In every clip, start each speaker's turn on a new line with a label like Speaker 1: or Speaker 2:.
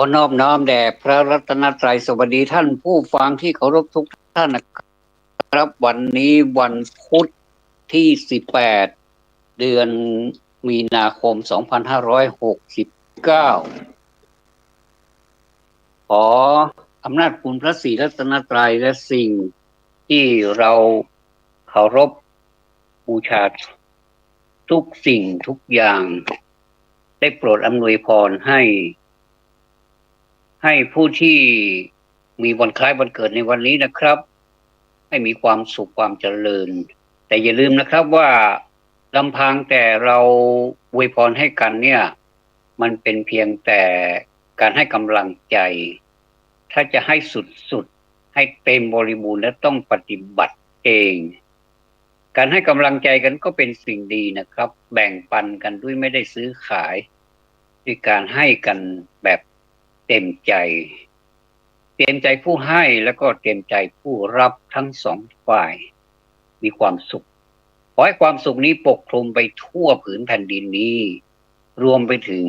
Speaker 1: ขอนอบน้อมแด่พระรัตนตรัยสวัสดีท่านผู้ฟังที่เคารพทุกท่านนะครับวันนี้วันพุธที่18เดือนมีนาคม2569ขออำนาจคุณพระศรีรัตนตรัยและสิ่งที่เราเคารพบูชาทุกสิ่งทุกอย่างได้โปรดอำนวยพรให้ผู้ที่มีวันคล้ายวันเกิดในวันนี้นะครับให้มีความสุขความเจริญแต่อย่าลืมนะครับว่าลำพังแต่เราอวยพรให้กันเนี่ยมันเป็นเพียงแต่การให้กำลังใจถ้าจะให้สุดๆให้เต็มบริบูรณ์และต้องปฏิบัติเองการให้กำลังใจกันก็เป็นสิ่งดีนะครับแบ่งปันกันด้วยไม่ได้ซื้อขายด้วยการให้กันแบบเต็มใจผู้ให้แล้วก็เต็มใจผู้รับทั้งสองฝ่ายมีความสุขขอให้ความสุขนี้ปกคลุมไปทั่วผืนแผ่นดินนี้รวมไปถึง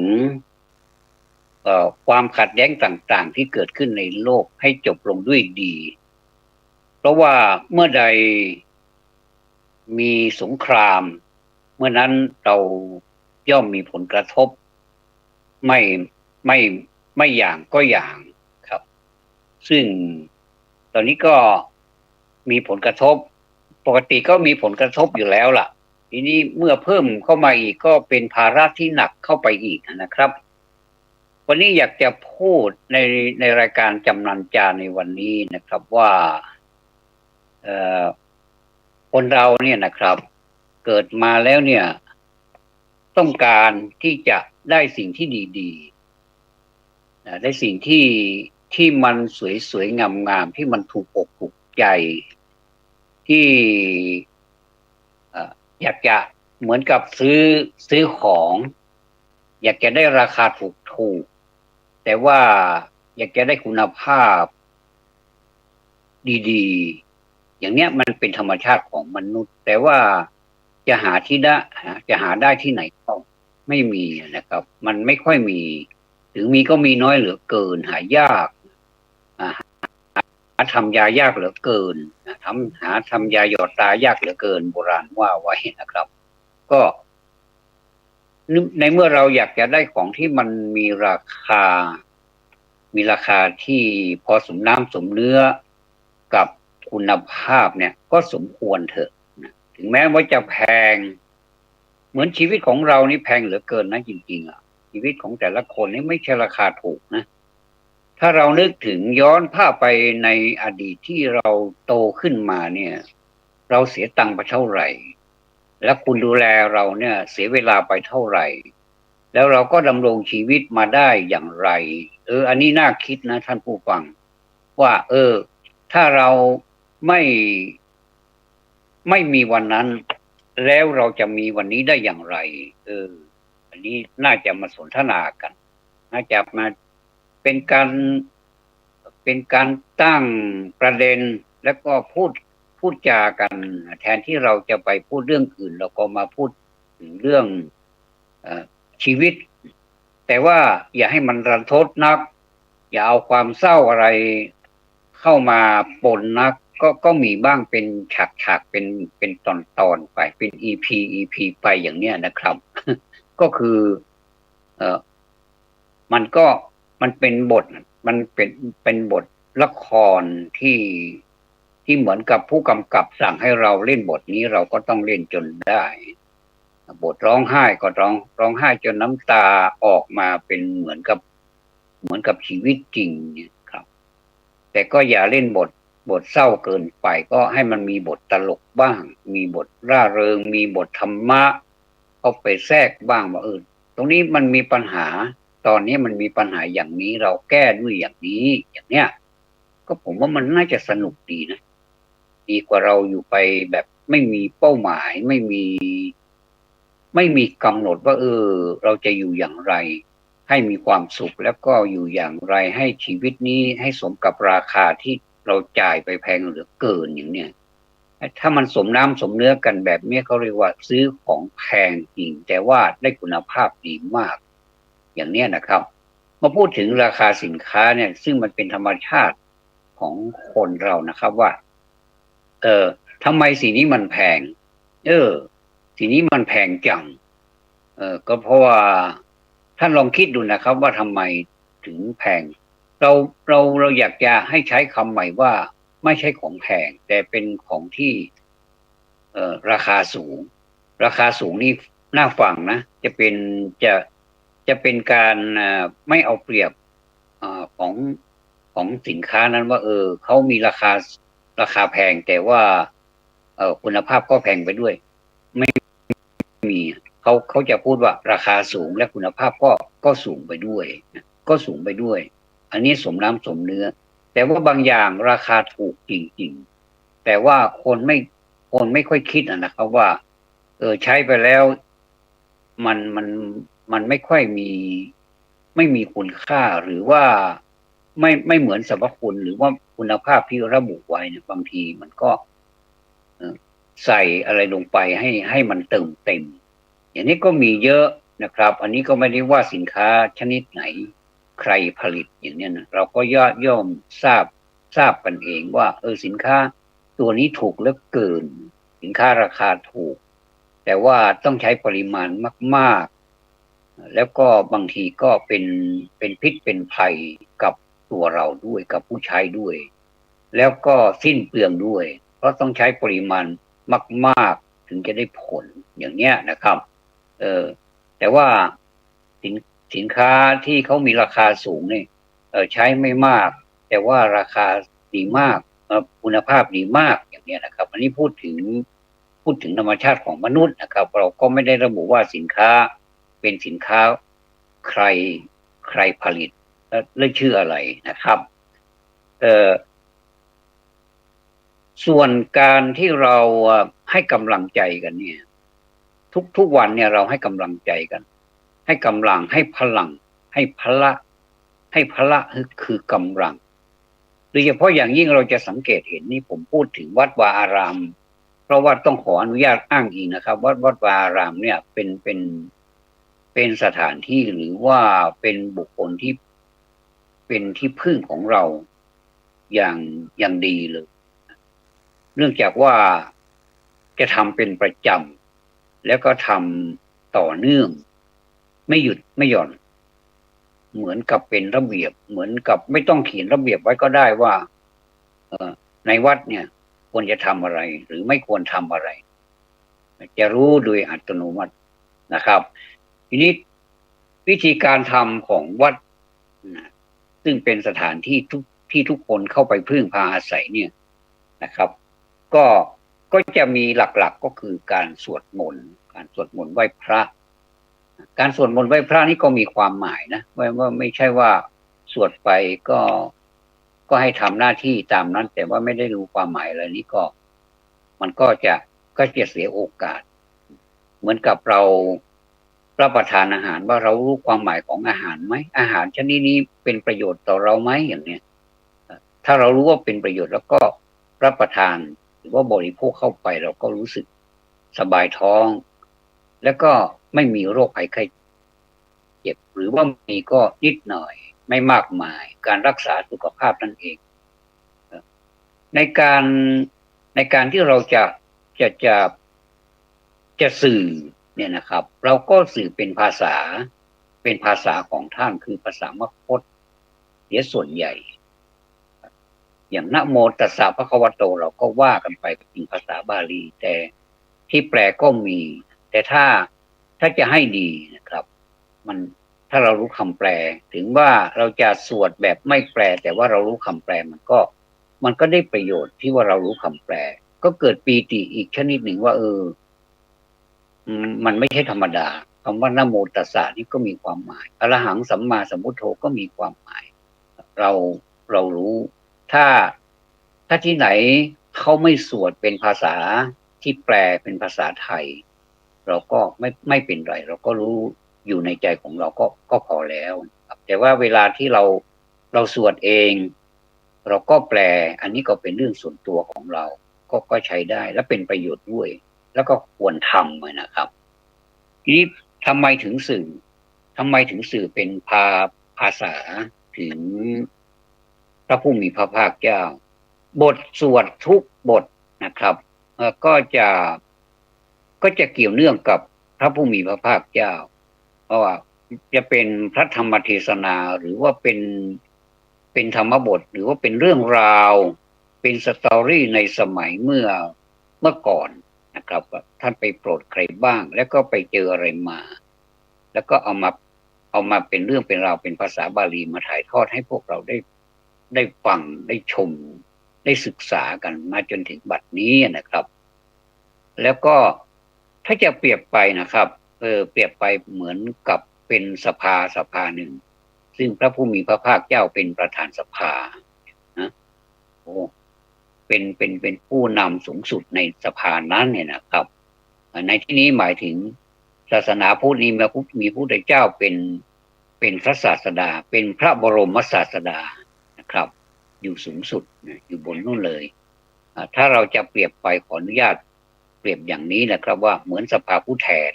Speaker 1: ความขัดแย้งต่างๆที่เกิดขึ้นในโลกให้จบลงด้วยดีเพราะว่าเมื่อใดมีสงครามเมื่อนั้นเราย่อมมีผลกระทบไม่ไม่อย่างก็อย่างครับซึ่งตอนนี้ก็มีผลกระทบปกติก็มีผลกระทบอยู่แล้วล่ะทีนี้เมื่อเพิ่มเข้ามาอีกก็เป็นภาระที่หนักเข้าไปอีกนะครับวันนี้อยากจะพูดในรายการจำนันจาในวันนี้นะครับว่าคนเราเนี่ยนะครับเกิดมาแล้วเนี่ยต้องการที่จะได้สิ่งที่ดีๆได้สิ่งที่มันสวยๆงามๆที่มันถูกอกถูกใจที่อยากจะเหมือนกับซื้อของอยากจะได้ราคาถูกแต่ว่าอยากจะได้คุณภาพดีๆอย่างเนี้ยมันเป็นธรรมชาติของมนุษย์แต่ว่าจะหาได้ที่ไหนก็ไม่มีนะครับมันไม่ค่อยมีถึงมีก็มีน้อยเหลือเกินหายากทำยายากเหลือเกินทำยาหยอดตายากเหลือเกินโบราณว่าไว้นะครับก็ในเมื่อเราอยากจะได้ของที่มันมีราคาที่พอสมน้ำสมเนื้อกับคุณภาพเนี่ยก็สมควรเถอะถึงแม้ว่าจะแพงเหมือนชีวิตของเรานี่แพงเหลือเกินนะจริงๆชีวิตของแต่ละคนนี่ไม่ใช่ราคาถูกนะถ้าเรานึกถึงย้อนภาพไปในอดีตที่เราโตขึ้นมาเนี่ยเราเสียตังค์ไปเท่าไหร่แล้วคุณดูแลเราเนี่ยเสียเวลาไปเท่าไหร่แล้วเราก็ดำรงชีวิตมาได้อย่างไรอันนี้น่าคิดนะท่านผู้ฟังว่าถ้าเราไม่มีวันนั้นแล้วเราจะมีวันนี้ได้อย่างไรอันนี้น่าจะมาสนทนากันน่าจะมาเป็นการตั้งประเด็นแล้วก็พูดจากันแทนที่เราจะไปพูดเรื่องอื่นเราก็มาพูดถึงเรื่องชีวิตแต่ว่าอย่าให้มันรันทดนักอย่าเอาความเศร้าอะไรเข้ามาปนนักก็มีบ้างเป็นฉากเป็นตอนไปเป็น EP ไปอย่างเนี้ยนะครับก็คือมันเป็นบทมันเป็นบทละครที่เหมือนกับผู้กำกับสั่งให้เราเล่นบทนี้เราก็ต้องเล่นจนได้บทร้องไห้ก็ร้องไห้จนน้ำตาออกมาเป็นเหมือนกับชีวิตจริงเนี่ยครับแต่ก็อย่าเล่นบทเศร้าเกินไปก็ให้มันมีบทตลกบ้างมีบทร่าเริงมีบทธรรมะเข้าไปแทรกบ้างว่าตรงนี้มันมีปัญหาตอนนี้มันมีปัญหาอย่างนี้เราแก้ด้วยอย่างนี้อย่างเนี้ยก็ผมว่ามันน่าจะสนุกดีนะดีกว่าเราอยู่ไปแบบไม่มีเป้าหมายไม่มีกำหนดว่าเราจะอยู่อย่างไรให้มีความสุขแล้วก็อยู่อย่างไรให้ชีวิตนี้ให้สมกับราคาที่เราจ่ายไปแพงเหลือเกินอย่างเนี้ยถ้ามันสมน้ำสมเนื้อกันแบบนี้เขาเรียกว่าซื้อของแพงจริงแต่ว่าได้คุณภาพดีมากอย่างเนี้ยนะครับ มาพูดถึงราคาสินค้าเนี่ยซึ่งมันเป็นธรรมชาติของคนเรานะครับว่าเออทำไมสิ่งนี้มันแพงเออสิ่งนี้มันแพงจังก็เพราะว่าท่านลองคิดดูนะครับว่าทำไมถึงแพงเราเราอยากจะให้ใช้คำใหม่ว่าไม่ใช่ของแพงแต่เป็นของที่ราคาสูงราคาสูงนี่น่าฟังนะจะจะเป็นการไม่เอาเปรียบของสินค้านั้นว่าเขามีราคาแพงแต่ว่าคุณภาพก็แพงไปด้วยไม่มีเขาจะพูดว่าราคาสูงและคุณภาพก็สูงไปด้วยก็สูงไปด้วย อันนี้สมน้ำสมเนื้อแต่ว่าบางอย่างราคาถูกจริงๆแต่ว่าคนไม่ค่อยคิดนะครับว่าใช้ไปแล้วมันมันมันไม่ค่อยไม่มีคุณค่าหรือว่าไม่เหมือนสรรพคุณหรือว่าคุณภาพที่ระบุไว้เนี่ยบางทีมันก็ใส่อะไรลงไปให้มันเติมเต็มอย่างนี้ก็มีเยอะนะครับอันนี้ก็ไม่ได้ว่าสินค้าชนิดไหนใครผลิตอย่างนี้นะเราก็ย่อมทราบกันเองว่าสินค้าตัวนี้ถูกเหลือเกินสินค้าราคาถูกแต่ว่าต้องใช้ปริมาณมากๆแล้วก็บางทีก็เป็นพิษเป็นภัยกับตัวเราด้วยกับผู้ใช้ด้วยแล้วก็สิ้นเปลืองด้วยเพราะต้องใช้ปริมาณมากๆถึงจะได้ผลอย่างเนี้ยนะครับเออแต่ว่าสินสินค้าที่เขามีราคาสูงเนี่ยใช้ไม่มากแต่ว่าราคาดีมากคุณภาพดีมากอย่างเนี้ยนะครับอันนี้พูดถึงธรรมชาติของมนุษย์นะครับเราก็ไม่ได้ระบุว่าสินค้าเป็นสินค้าใครใครผลิตและชื่ออะไรนะครับเอ่อ ส่วนการที่เราให้กำลังใจกันเนี่ยทุกวันเนี่ยเราให้กำลังใจกันให้กำลังให้พลังให้พละให้พละคือกำลังโดยเฉพาะอย่างยิ่งเราจะสังเกตเห็นนี่ผมพูดถึงวัดวาอารามเพราะว่าต้องขออนุญาตอ้างอิงนะครับวัดวาอารามเนี่ยเป็นสถานที่หรือว่าเป็นบุคคลที่เป็นที่พึ่งของเราอย่างอย่างดีเลย เนื่องจากว่าจะทำเป็นประจำแล้วก็ทำต่อเนื่องไม่หยุดไม่หย่อนเหมือนกับเป็นระเบียบเหมือนกับไม่ต้องเขียนระเบียบไว้ก็ได้ว่าในวัดเนี่ยควรจะทำอะไรหรือไม่ควรทำอะไรจะรู้โดยอัตโนมัตินะครับทีนี้วิธีการทำของวัดนะซึ่งเป็นสถานที่ทุกคนเข้าไปพึ่งพาอาศัยเนี่ยนะครับก็ก็จะมีหลักๆก็คือการสวดมนต์ไหว้พระการสวดมนต์ไหว้พระนี่ก็มีความหมายนะว่าไม่ใช่ว่าสวดไปก็ให้ทำหน้าที่ตามนั้นแต่ว่าไม่ได้รู้ความหมายอะไรนี้ก็มันก็จะเสียโอกาสเหมือนกับเรารับประทานอาหารว่าเรารู้ความหมายของอาหารไหมอาหารชนิดนี้เป็นประโยชน์ต่อเราไหมอย่างเนี้ยถ้าเรารู้ว่าเป็นประโยชน์แล้วก็รับประทานหรือว่าบริโภคเข้าไปเราก็รู้สึกสบายท้องแล้วก็ไม่มีโรคภัยไข้เจ็บหรือว่ามีก็นิดหน่อยไม่มากมายการรักษาสุขภาพนั่นเองในการในการที่เราจะจะจะสื่อเนี่ยนะครับเราก็สื่อเป็นภาษาของท่านคือภาษามคธเสียส่วนใหญ่อย่างนะโมตัสสะภะคะวะโตเราก็ว่ากันไปเป็นภาษาบาลีแต่ที่แปลก็มีแต่ถ้าจะให้ดีนะครับมันถ้าเรารู้คำแปลถึงว่าเราจะสวดแบบไม่แปลแต่ว่าเรารู้คำแปลมันก็ได้ประโยชน์ที่ว่าเรารู้คำแปลก็เกิดปีติอีกชนิดหนึ่งว่ามันไม่ใช่ธรรมดาคำว่านะโมตัสสะนี่ก็มีความหมายอรหังสัมมาสัมพุทโธก็มีความหมายเราเรารู้ถ้าที่ไหนเขาไม่สวดเป็นภาษาที่แปลเป็นภาษาไทยเราก็ไม่เป็นไรเราก็รู้อยู่ในใจของเราก็พอแล้วแต่ว่าเวลาที่เราสวดเองเราก็แปลอันนี้ก็เป็นเรื่องส่วนตัวของเราก็ใช้ได้และเป็นประโยชน์ด้วยแล้วก็ควรทำนะครับทีนี้ทำไมถึงสื่อเป็น อาสาถึงพระผู้มีพระภาคเจ้าบทสวดทุกบทนะครับก็จะเกี่ยวเนื่องกับพระผู้มีพระภาคเจ้าเพราะว่าจะเป็นพระธรรมเทศนาหรือว่าเป็นธรรมบทหรือว่าเป็นเรื่องราวเป็นสตอรี่ในสมัยเมื่อก่อนนะครับท่านไปโปรดใครบ้างแล้วก็ไปเจออะไรมาแล้วก็เอามาเป็นเรื่องเป็นราวเป็นภาษาบาลีมาถ่ายทอดให้พวกเราได้ฟังได้ชมได้ศึกษากันมาจนถึงบัดนี้นะครับแล้วก็ถ้าจะเปรียบไปนะครับเปรียบไปเหมือนกับเป็นสภาหนึ่งซึ่งพระผู้มีพระภาคเจ้าเป็นประธานสภานะโอ้เป็นผู้นำสูงสุดในสภานั้นเนี่ยนะครับในที่นี้หมายถึงศาสนาพุทธนี้มีพระพุทธเจ้าเป็นพระศาสดาเป็นพระบรมศาสดานะครับอยู่สูงสุดอยู่บนนู่นเลยถ้าเราจะเปรียบไปขออนุญาตเปรียบอย่างนี้นะครับว่าเหมือนสภาผู้แทน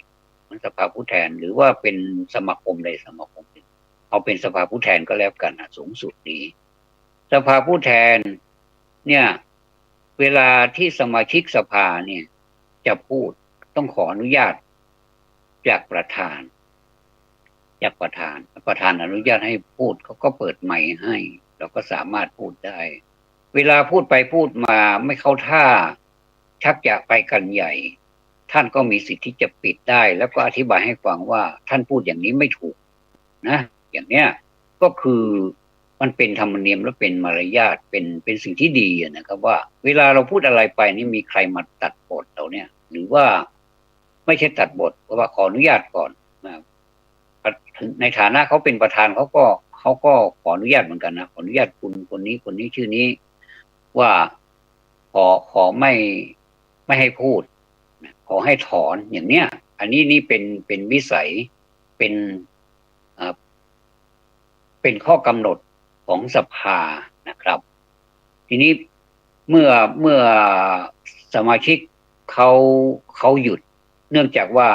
Speaker 1: หรือว่าเป็นสมาคมใดสมาคมหนึ่งเอาเป็นสภาผู้แทนก็แล้วกันสูงสุดนี้สภาผู้แทนเนี่ยเวลาที่สมาชิกสภาเนี่ยจะพูดต้องขออนุญาตจากประธานอนุญาตให้พูดเขาก็เปิดไมค์ให้เราก็สามารถพูดได้เวลาพูดไปพูดมาไม่เข้าท่าชักจะไปกันใหญ่ท่านก็มีสิทธิ์ที่จะปิดได้แล้วก็อธิบายให้ฟังว่าท่านพูดอย่างนี้ไม่ถูกนะอย่างเนี้ยก็คือมันเป็นธรรมเนียมและเป็นมารยาทเป็นสิ่งที่ดีนะครับว่าเวลาเราพูดอะไรไปนี่มีใครมาตัดบทเราเนี่ยหรือว่าไม่ใช่ตัดบทเพราะว่าขออนุญาตก่อนนะในฐานะเขาเป็นประธานเขาก็ขออนุญาตเหมือนกันนะขออนุญาตคุณคนนี้ชื่อนี้ว่าขอไม่ให้พูดขอให้ถอนอย่างเนี้ยอันนี้นี่เป็นวิสัยเป็นข้อกำหนดของสภานะครับทีนี้เมื่อสมาชิกเขาหยุดเนื่องจากว่า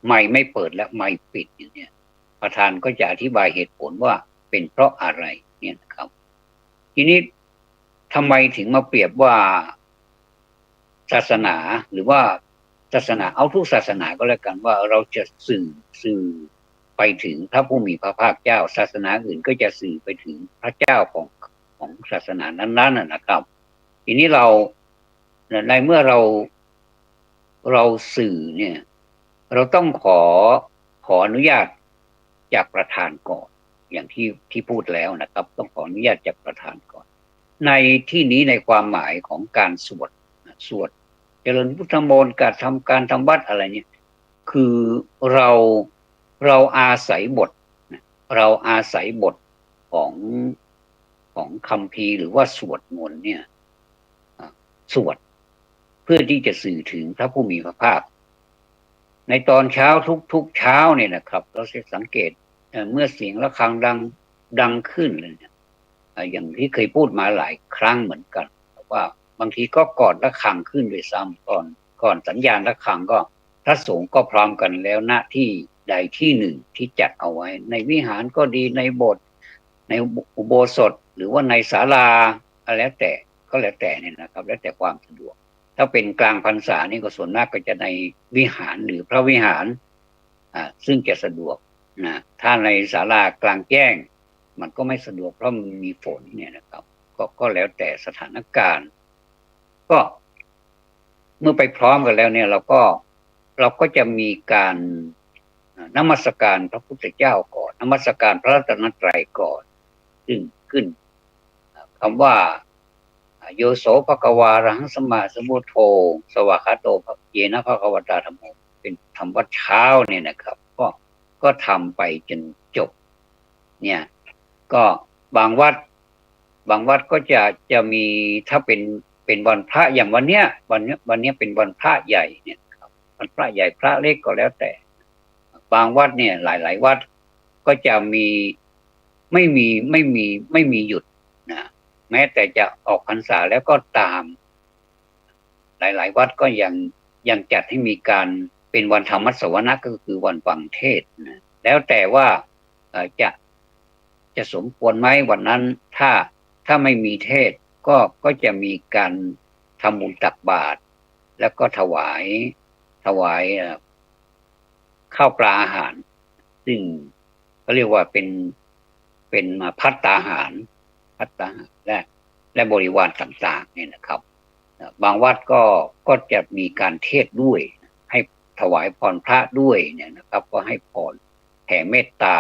Speaker 1: ไมค์ไม่เปิดและไมค์ปิดอย่างเนี้ยประธานก็จะอธิบายเหตุผลว่าเป็นเพราะอะไรเนี่ยนะครับทีนี้ทำไมถึงมาเปรียบว่าศาสนาหรือว่าศาสนาเอาทุกศาสนาก็แล้วกันว่าเราจะสื่อไปถึงพระผู้มีพระภาคเจ้าศาสนาอื่นก็จะสื่อไปถึงพระเจ้าของศาสนานั้นๆนะครับทีนี้ในเมื่อเราสื่อเนี่ยเราต้องขออนุญาตจากประธานก่อนอย่างที่พูดแล้วนะครับต้องขออนุญาตจากประธานก่อนในที่นี้ในความหมายของการสวดเจริญพุทธมนต์การทำวัดอะไรเนี่ยคือเราอาศัยบทของคัมภีร์หรือว่าสวดมนต์เนี่ยสวดเพื่อที่จะสื่อถึงพระผู้มีพระภาคในตอนเช้าทุกเช้าเนี่ยนะครับเราจะสังเกตเมื่อเสียงระฆังดังขึ้นเลยเนี่ยอย่างที่เคยพูดมาหลายครั้งเหมือนกันว่าบางทีก็ก่อนระฆังขึ้นด้วยซ้ำก่อนสัญญาณระฆังก็พระสงฆ์ก็พร้อมกันแล้วณที่ใดที่หนึ่งที่จัดเอาไว้ในวิหารก็ดีในโบสถ์ในอุโบสถหรือว่าในศาลาแล้วแต่เนี่ยนะครับแล้วแต่ความสะดวกถ้าเป็นกลางพรรษานี่ก็ส่วนมากก็จะในวิหารหรือพระวิหารซึ่งจะสะดวกนะถ้าในศาลากลางแจ้งมันก็ไม่สะดวกเพราะมันมีฝนเนี่ยนะครับก็แล้วแต่สถานการณ์ก็เมื่อไปพร้อมกันแล้วเนี่ยเราก็จะมีการนมัสการพระพุทธเจ้าก่อนนมัสการพระรัตนตรัยก่อนซึ่งขึ้นคำว่าโยโสภควารังสัมมาสัมพุทโธสวากขาโตภเยนะภควตาธัมโมเป็นธรรมวัดเช้าเนี่ยนะครับก็ทำไปจนจบเนี่ยก็บางวัดก็จะมีถ้าเป็นวันพระอย่างวันเนี้ยเป็นวันพระใหญ่เนี่ยครับวันพระใหญ่พระเล็กก็แล้วแต่บางวัดเนี่ยหลายวัดก็จะไม่มีหยุดนะแม้แต่จะออกพรรษาแล้วก็ตามหลายวัดก็ยังจัดให้มีการเป็นวันธรรมสวนะก็คือวันฟังเทศน์นะแล้วแต่ว่า จะสมควรไหมวันนั้นถ้าไม่มีเทศก็จะมีการทำบุญตักบาตรแล้วก็ถวายข้าวปลาอาหารซึ่งก็เรียกว่าเป็นภัตตาหารและบริวารต่างๆเนี่ยนะครับบางวัดก็จะมีการเทศด้วยให้ถวายพรพระด้วยเนี่ยนะครับก็ให้พรแผ่เมตตา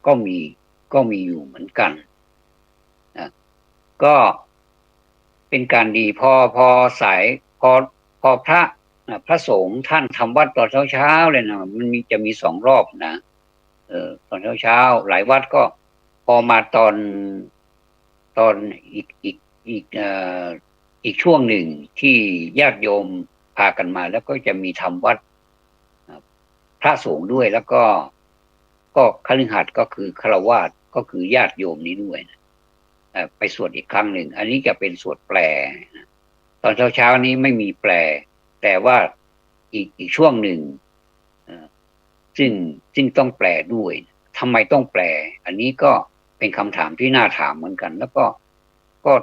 Speaker 1: ก็มีอยู่เหมือนกันนะก็เป็นการดีพอสายพอพระสงฆ์ท่านทำวัดตอนเช้าเลยนะมันจะมี2 รอบนะตอนเช้าหลายวัดก็พอมาตอนอีกช่วงหนึ่งที่ญาติโยมพากันมาแล้วก็จะมีทำวัดพระสงฆ์ด้วยแล้วก็คฤหัสถ์ก็คือฆราวาสก็คือญาติโยมนี้ด้วยนะไปสวดอีกครั้งหนึ่งอันนี้จะเป็นสวดแปลตอนเช้านี้ไม่มีแปลแต่ว่าอีกช่วงหนึ่งซึ่งต้องแปลด้วยทำไมต้องแปลอันนี้ก็เป็นคำถามที่น่าถามเหมือนกันแล้วก็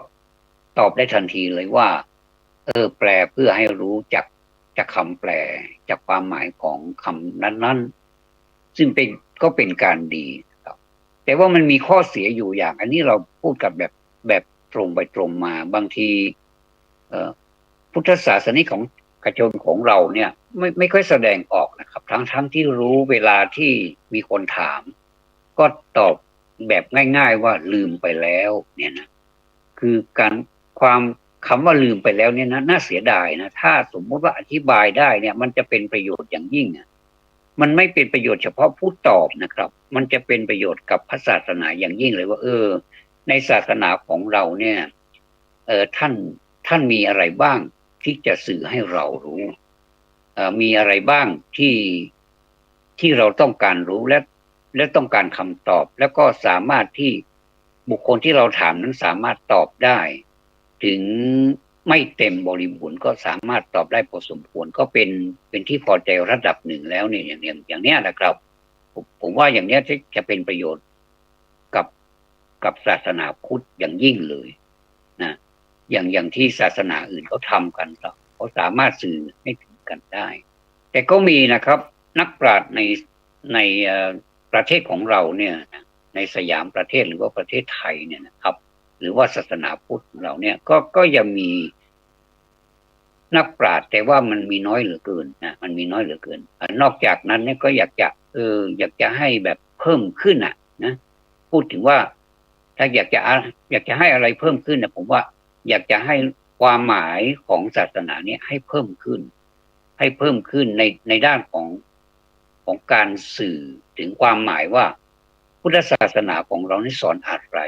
Speaker 1: ตอบได้ทันทีเลยว่าแปลเพื่อให้รู้จากคำแปลจากความหมายของคำนั้นๆซึ่งก็เป็นการดีครับแต่ว่ามันมีข้อเสียอยู่อย่างอันนี้เราพูดกับแบบตรงไปตรงมาบางทีพุทธศาสนิกของชนของเราเนี่ยไม่ค่อยแสดงออกนะครับทั้งที่รู้เวลาที่มีคนถามก็ตอบแบบง่ายๆว่าลืมไปแล้วเนี่ยนะคือคำว่าลืมไปแล้วเนี่ยนะน่าเสียดายนะถ้าสมมติว่าอธิบายได้เนี่ยมันจะเป็นประโยชน์อย่างยิ่งมันไม่เป็นประโยชน์เฉพาะผู้ตอบนะครับมันจะเป็นประโยชน์กับพระศาสนาอย่างยิ่งเลยว่าในศาสนาของเราเนี่ยท่านมีอะไรบ้างที่จะสื่อให้เรารู้มีอะไรบ้างที่เราต้องการรู้และต้องการคำตอบแล้วก็สามารถที่บุคคลที่เราถามนั้นสามารถตอบได้ถึงไม่เต็มบริบูรณ์ก็สามารถตอบได้พอสมควรก็เป็นที่พอใจระดับหนึ่งแล้วเนี่ยอย่างเนี้ยนะครับผมว่าอย่างเนี้ยจะเป็นประโยชน์กับศาสนาพุทธอย่างยิ่งเลยนะอย่างที่ศาสนาอื่นเขาทำกันเขาสามารถสื่อให้ถึงกันได้แต่ก็มีนะครับนักปราชญ์ในประเทศของเราเนี่ยในสยามประเทศหรือว่าประเทศไทยเนี่ยนะครับหรือว่าศาสนาพุทธของเราเนี่ยก็ยังมีนักปราชญ์แต่ว่ามันมีน้อยเหลือเกินนะมันมีน้อยเหลือเกินนอกจากนั้นเนี่ยก็อยากจะให้แบบเพิ่มขึ้นนะพูดถึงว่าถ้าอยากจะให้อะไรเพิ่มขึ้นนะผมว่าอยากจะให้ความหมายของศาสนาเนี่ยให้เพิ่มขึ้นในด้านของการสื่อถึงความหมายว่าพุทธศาสนาของเรานี่สอนอะไร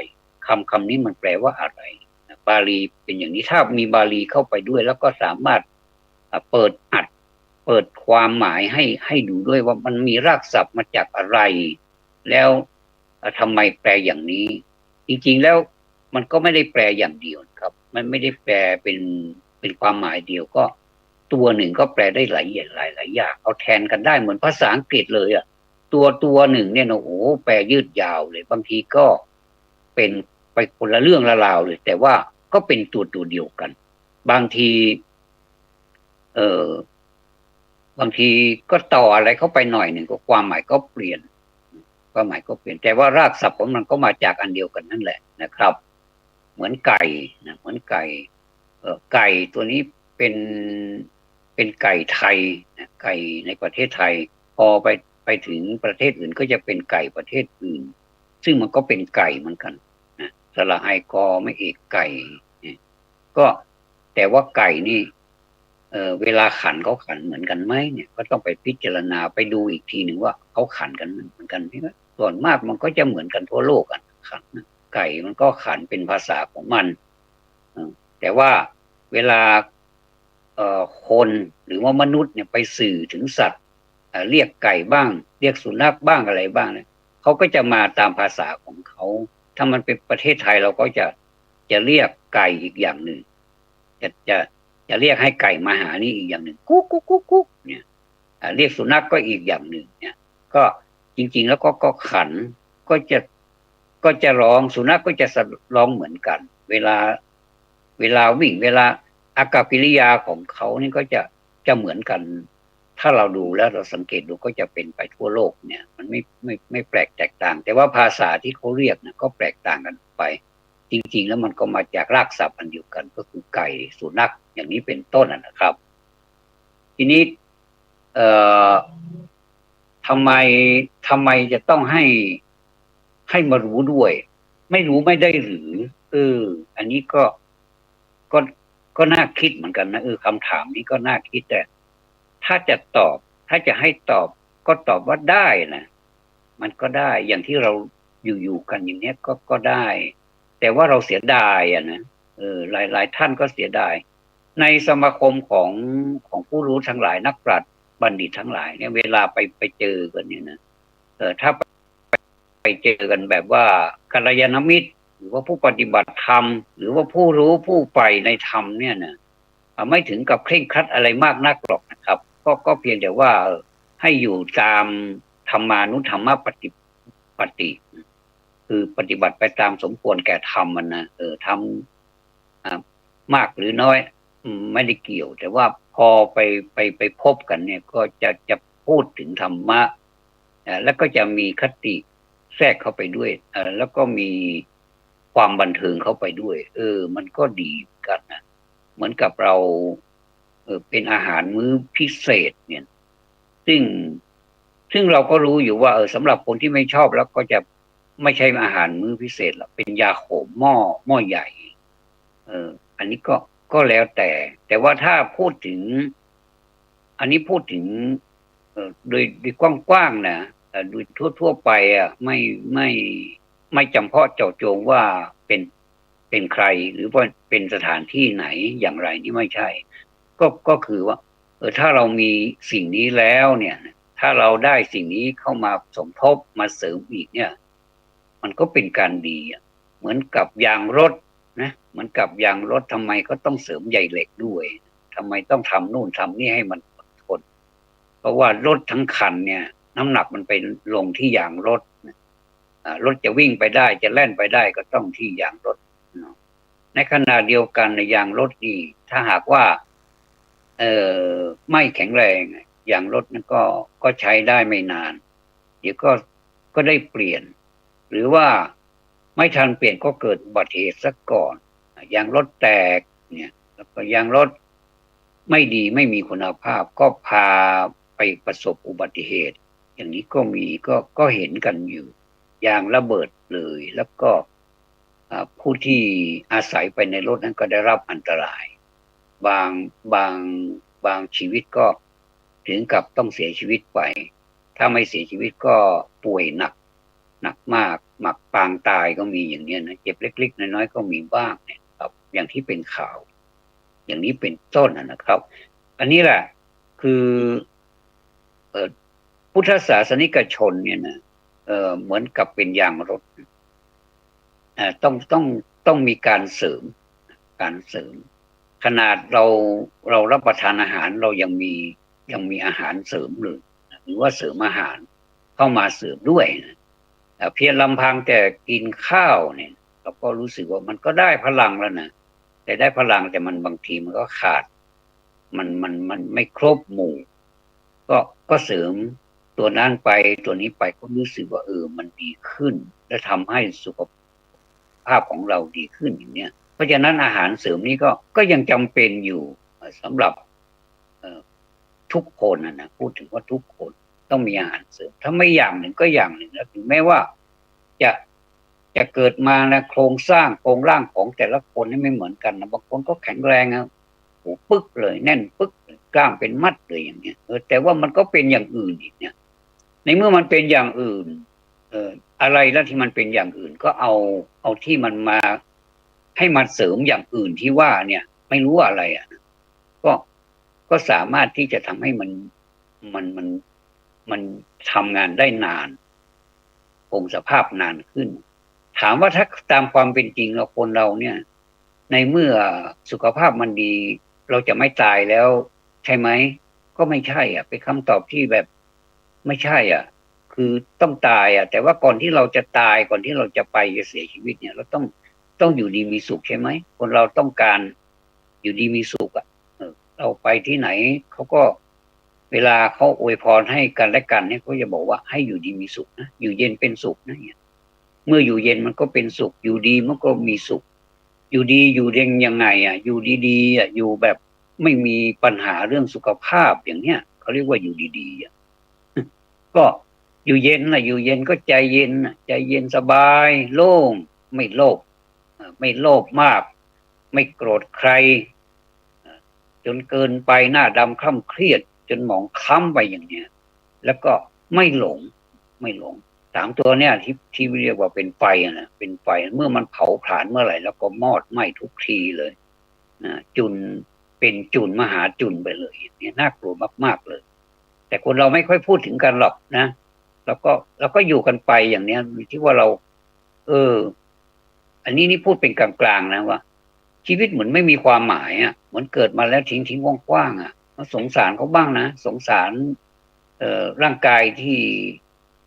Speaker 1: คำนี้มันแปลว่าอะไรบาลีเป็นอย่างนี้ถ้ามีบาลีเข้าไปด้วยแล้วก็สามารถเปิดความหมายให้ดูด้วยว่ามันมีรากศัพท์มาจากอะไรแล้วทำไมแปลอย่างนี้จริงๆแล้วมันก็ไม่ได้แปลอย่างเดียวครับมันไม่ได้แปลเป็นความหมายเดียวก็ตัวหนึ่งก็แปลได้หลายอย่างเอาแทนกันได้เหมือนภาษาอังกฤษเลยตัวหนึ่งเนี่ยโอ้แปลยืดยาวเลยบางทีก็เป็นไปคนละเรื่องละราวเลยแต่ว่าก็เป็นตัวเดียวกันบางทีบางทีก็ต่ออะไรเข้าไปหน่อยหนึ่งก็ความหมายก็เปลี่ยนแต่ว่ารากศัพท์ของมันก็มาจากอันเดียวกันนั่นแหละนะครับเหมือนไก่นะเหมือนไก่ไก่ตัวนี้เป็นไก่ไทยนะไก่ในประเทศไทยพอไปถึงประเทศอื่นก็จะเป็นไก่ประเทศอื่นซึ่งมันก็เป็นไก่เหมือนกันนะสระไอกอไม่เอกไก่ก็แต่ว่าไก่นี่เวลาขันเขาขันเหมือนกันไหมเนี่ยก็ต้องไปพิจารณาไปดูอีกทีหนึ่งว่าเขาขันกันเหมือนกันไหมส่วนมากมันก็จะเหมือนกันทั่วโลกกันขันไก่มันก็ขันเป็นภาษาของมันแต่ว่าเวลาคนหรือว่ามนุษย์เนี่ยไปสื่อถึงสัตว์เรียกไก่บ้างเรียกสุนัขบ้างอะไรบ้างเนี่ยเขาก็จะมาตามภาษาของเขาถ้ามันเป็นประเทศไทยเราก็จะเรียกไก่อีกอย่างหนึ่งจะเรียกให้ไก่มาหานี่อีกอย่างหนึ่งกุ๊กกุ๊กกุ๊กกุ๊กเนี่ยเรียกสุนัขก็อีกอย่างหนึ่งเนี่ยก็จริงๆแล้วก็ขันก็จะ ก็จะร้องสุนัขก็จะร้องเหมือนกันเวลาวิ่งเวลาอากัปกิริยาของเขานี่ก็จะเหมือนกัน ถ้าเราดูแล้วเราสังเกตดูก็จะเป็นไปทั่วโลกเนี่ยมันไม่แปลกแตกต่างแต่ว่าภาษาที่เขาเรียกนะก็แปลกต่างกันไปจริงๆแล้วมันก็มาจากรากศัพท์อันเดียวกันก็คือไก่สุนัขอย่างนี้เป็นต้นนะครับ ทีนี้เอ่อทำไมจะต้องให้มารู้ด้วย ไม่รู้ไม่ได้หรืออันนี้ก็ก็น่าคิดเหมือนกันนะคำถามนี้ก็น่าคิดแต่ถ้าจะตอบ ถ้าจะให้ตอบก็ตอบว่าได้นะมันก็ได้อย่างที่เราอยู่กันอย่างนี้ก็ได้ แต่ว่าเราเสียดายนะหลายท่านก็เสียดายในสมาคมของผู้รู้ทั้งหลายนักปราชญ์บัณฑิตทั้งหลายเนี่ยเวลาไปเจอกันเนี่ยนะถ้าไปเจอกันแบบว่ากัลยาณมิตรหรือว่าผู้ปฏิบัติธรรมหรือว่าผู้รู้ผู้ไปในธรรมเนี่ยนะไม่ถึงกับเคร่งครัดอะไรมากนักหรอกนะครับก็เพียงแต่ว่าให้อยู่ตามธรรมานุธรรมปฏิคือปฏิบัติไปตามสมควรแก่ธรรมมันนะทำมากหรือน้อยไม่ได้เกี่ยวแต่ว่าพอไปพบกันเนี่ยก็จะพูดถึงธรรมะแล้วก็จะมีคติแทรกเข้าไปด้วยแล้วก็มีความบันเทิงเข้าไปด้วยมันก็ดีกันนะเหมือนกับเราเป็นอาหารมื้อพิเศษเนี่ยซึ่งเราก็รู้อยู่ว่าสำหรับคนที่ไม่ชอบแล้วก็จะไม่ใช่อาหารมื้อพิเศษหรอกเป็นยาโขมหม้อใหญ่อันนี้ก็แล้วแต่ว่าถ้าพูดถึงอันนี้พูดถึงโดยกว้างๆนะโดยทั่วไปไม่จำเพาะเจาะจงว่าเป็นใครหรือว่าเป็นสถานที่ไหนอย่างไรนี่ไม่ใช่ก็คือว่าถ้าเรามีสิ่งนี้แล้วเนี่ยถ้าเราได้สิ่งนี้เข้ามาสมทบมาเสริมอีกเนี่ยมันก็เป็นการดีเหมือนกับยางรถนะเหมือนกับยางรถทำไมก็ต้องเสริมใยเหล็กด้วยทำไมต้องทำนู่นทำนี่ให้มันทนเพราะว่ารถทั้งคันเนี่ยน้ำหนักมันไปลงที่ยางรถรถจะวิ่งไปได้จะแล่นไปได้ก็ต้องที่ยางรถในขณะเดียวกันในยางรถนี่ถ้าหากว่าไม่แข็งแรงยางรถนั้นก็ใช้ได้ไม่นานเดี๋ยวก็ได้เปลี่ยนหรือว่าไม่ทันเปลี่ยนก็เกิดอุบัติเหตุซะก่อนยางรถแตกเนี่ยแล้วก็ยางรถไม่ดีไม่มีคุณภาพก็พาไปประสบอุบัติเหตุอย่างนี้ก็มีก็เห็นกันอยู่ยางระเบิดเลยแล้วก็ผู้ที่อาศัยไปในรถนั้นก็ได้รับอันตรายบางชีวิตก็ถึงกับต้องเสียชีวิตไปถ้าไม่เสียชีวิตก็ป่วยหนักมากปางตายก็มีอย่างนี้นะเจ็บเล็กๆน้อยๆก็มีบ้างเนี่ยครับอย่างที่เป็นข่าวอย่างนี้เป็นต้นนะครับอันนี้แหละคือพุทธศาสนิกชนเนี่ยนะเหมือนกับเป็นยางรถต้องมีการเสริมขนาดเรารับประทานอาหารเรายังมีอาหารเสริมเลยหรือว่าเสริมอาหารเข้ามาเสริมด้วยนะเพียงลำพังแต่กินข้าวเนี่ยเราก็รู้สึกว่ามันก็ได้พลังแล้วนะแต่ได้พลังแต่มันบางทีมันก็ขาดมันไม่ครบหมู่ก็เสริมตัวนั้นไปตัวนี้ไปก็รู้สึกว่ามันดีขึ้นและทำให้สุขภาพของเราดีขึ้นอย่างเนี้ยเพราะฉะนั้นอาหารเสริมนี้ก็ยังจำเป็นอยู่สำหรับทุกคนนะพูดถึงว่าทุกคนต้องมีอาหารเสริมถ้าไม่อย่างหนึ่งก็อย่างหนึ่งแล้วถึงแม้ว่าจะเกิดมานะโครงร่างของแต่ละคนนี่ไม่เหมือนกันนะบางคนก็แข็งแรงนะโอ้ปึ๊กเลยแน่นปึ๊กกล้ามเป็นมัดเลยอย่างเงี้ยแต่ว่ามันก็เป็นอย่างอื่นอีกเนี่ยในเมื่อมันเป็นอย่างอื่นอะไรแล้วที่มันเป็นอย่างอื่นก็เอาที่มันมาให้มันเสริมอย่างอื่นที่ว่าเนี่ยไม่รู้อะไรก็สามารถที่จะทำให้มันทำงานได้นานคงสภาพนานขึ้นถามว่าถ้าตามความเป็นจริงเราคนเราเนี่ยในเมื่อสุขภาพมันดีเราจะไม่ตายแล้วใช่ไหมก็ไม่ใช่เป็นคำตอบที่แบบไม่ใช่ คือต้องตายแต่ว่าก่อนที่เราจะตายก่อนที่เราจะไปจะเสียชีวิตเนี่ยเราต้องอยู่ดีมีสุขใช่ไหมคนเราต้องการอยู่ดีมีสุขเราไปที่ไหนเขาก็เวลาเขาอวยพรให้กันและกันเนี่ยเขาจะบอกว่าให้อยู่ดีมีสุขนะอยู่เย็นเป็นสุขนะเนี่ยเมื่ออยู่เย็นมันก็เป็นสุขอยู่ดีมันก็มีสุขอยู่ดีอยู่เร่งยังไงอยู่ดีๆอยู่แบบไม่มีปัญหาเรื่องสุขภาพอย่างเนี้ยเขาเรียกว่าอยู่ดีๆก็อยู่เย็นอยู่เย็นก็ใจเย็นใจเย็นสบายโล่งไม่โลภไม่โลภมากไม่โกรธใครจนเกินไปหน้าดำคล่ำเครียดจนหมองคล้ำไปอย่างเนี้ยแล้วก็ไม่หลงไม่หลงสามตัวเนี่ยที่เรียกว่าเป็นไฟนะเป็นไฟเมื่อมันเผาผลาญเมื่อไหร่แล้วก็มอดไหม้ทุกทีเลยนะจุนเป็นจุนมหาจุนไปเลยเนี่ยน่ากลัวมากๆเลยแต่คนเราไม่ค่อยพูดถึงกันหรอกนะแล้วก็อยู่กันไปอย่างเนี้ยที่ว่าเรา เออ อันนี้นี่พูดเป็นกลางๆนะว่าชีวิตเหมือนไม่มีความหมายเหมือนเกิดมาแล้วทิ้งกว้างๆสงสารเขาบ้างนะสงสารร่างกาย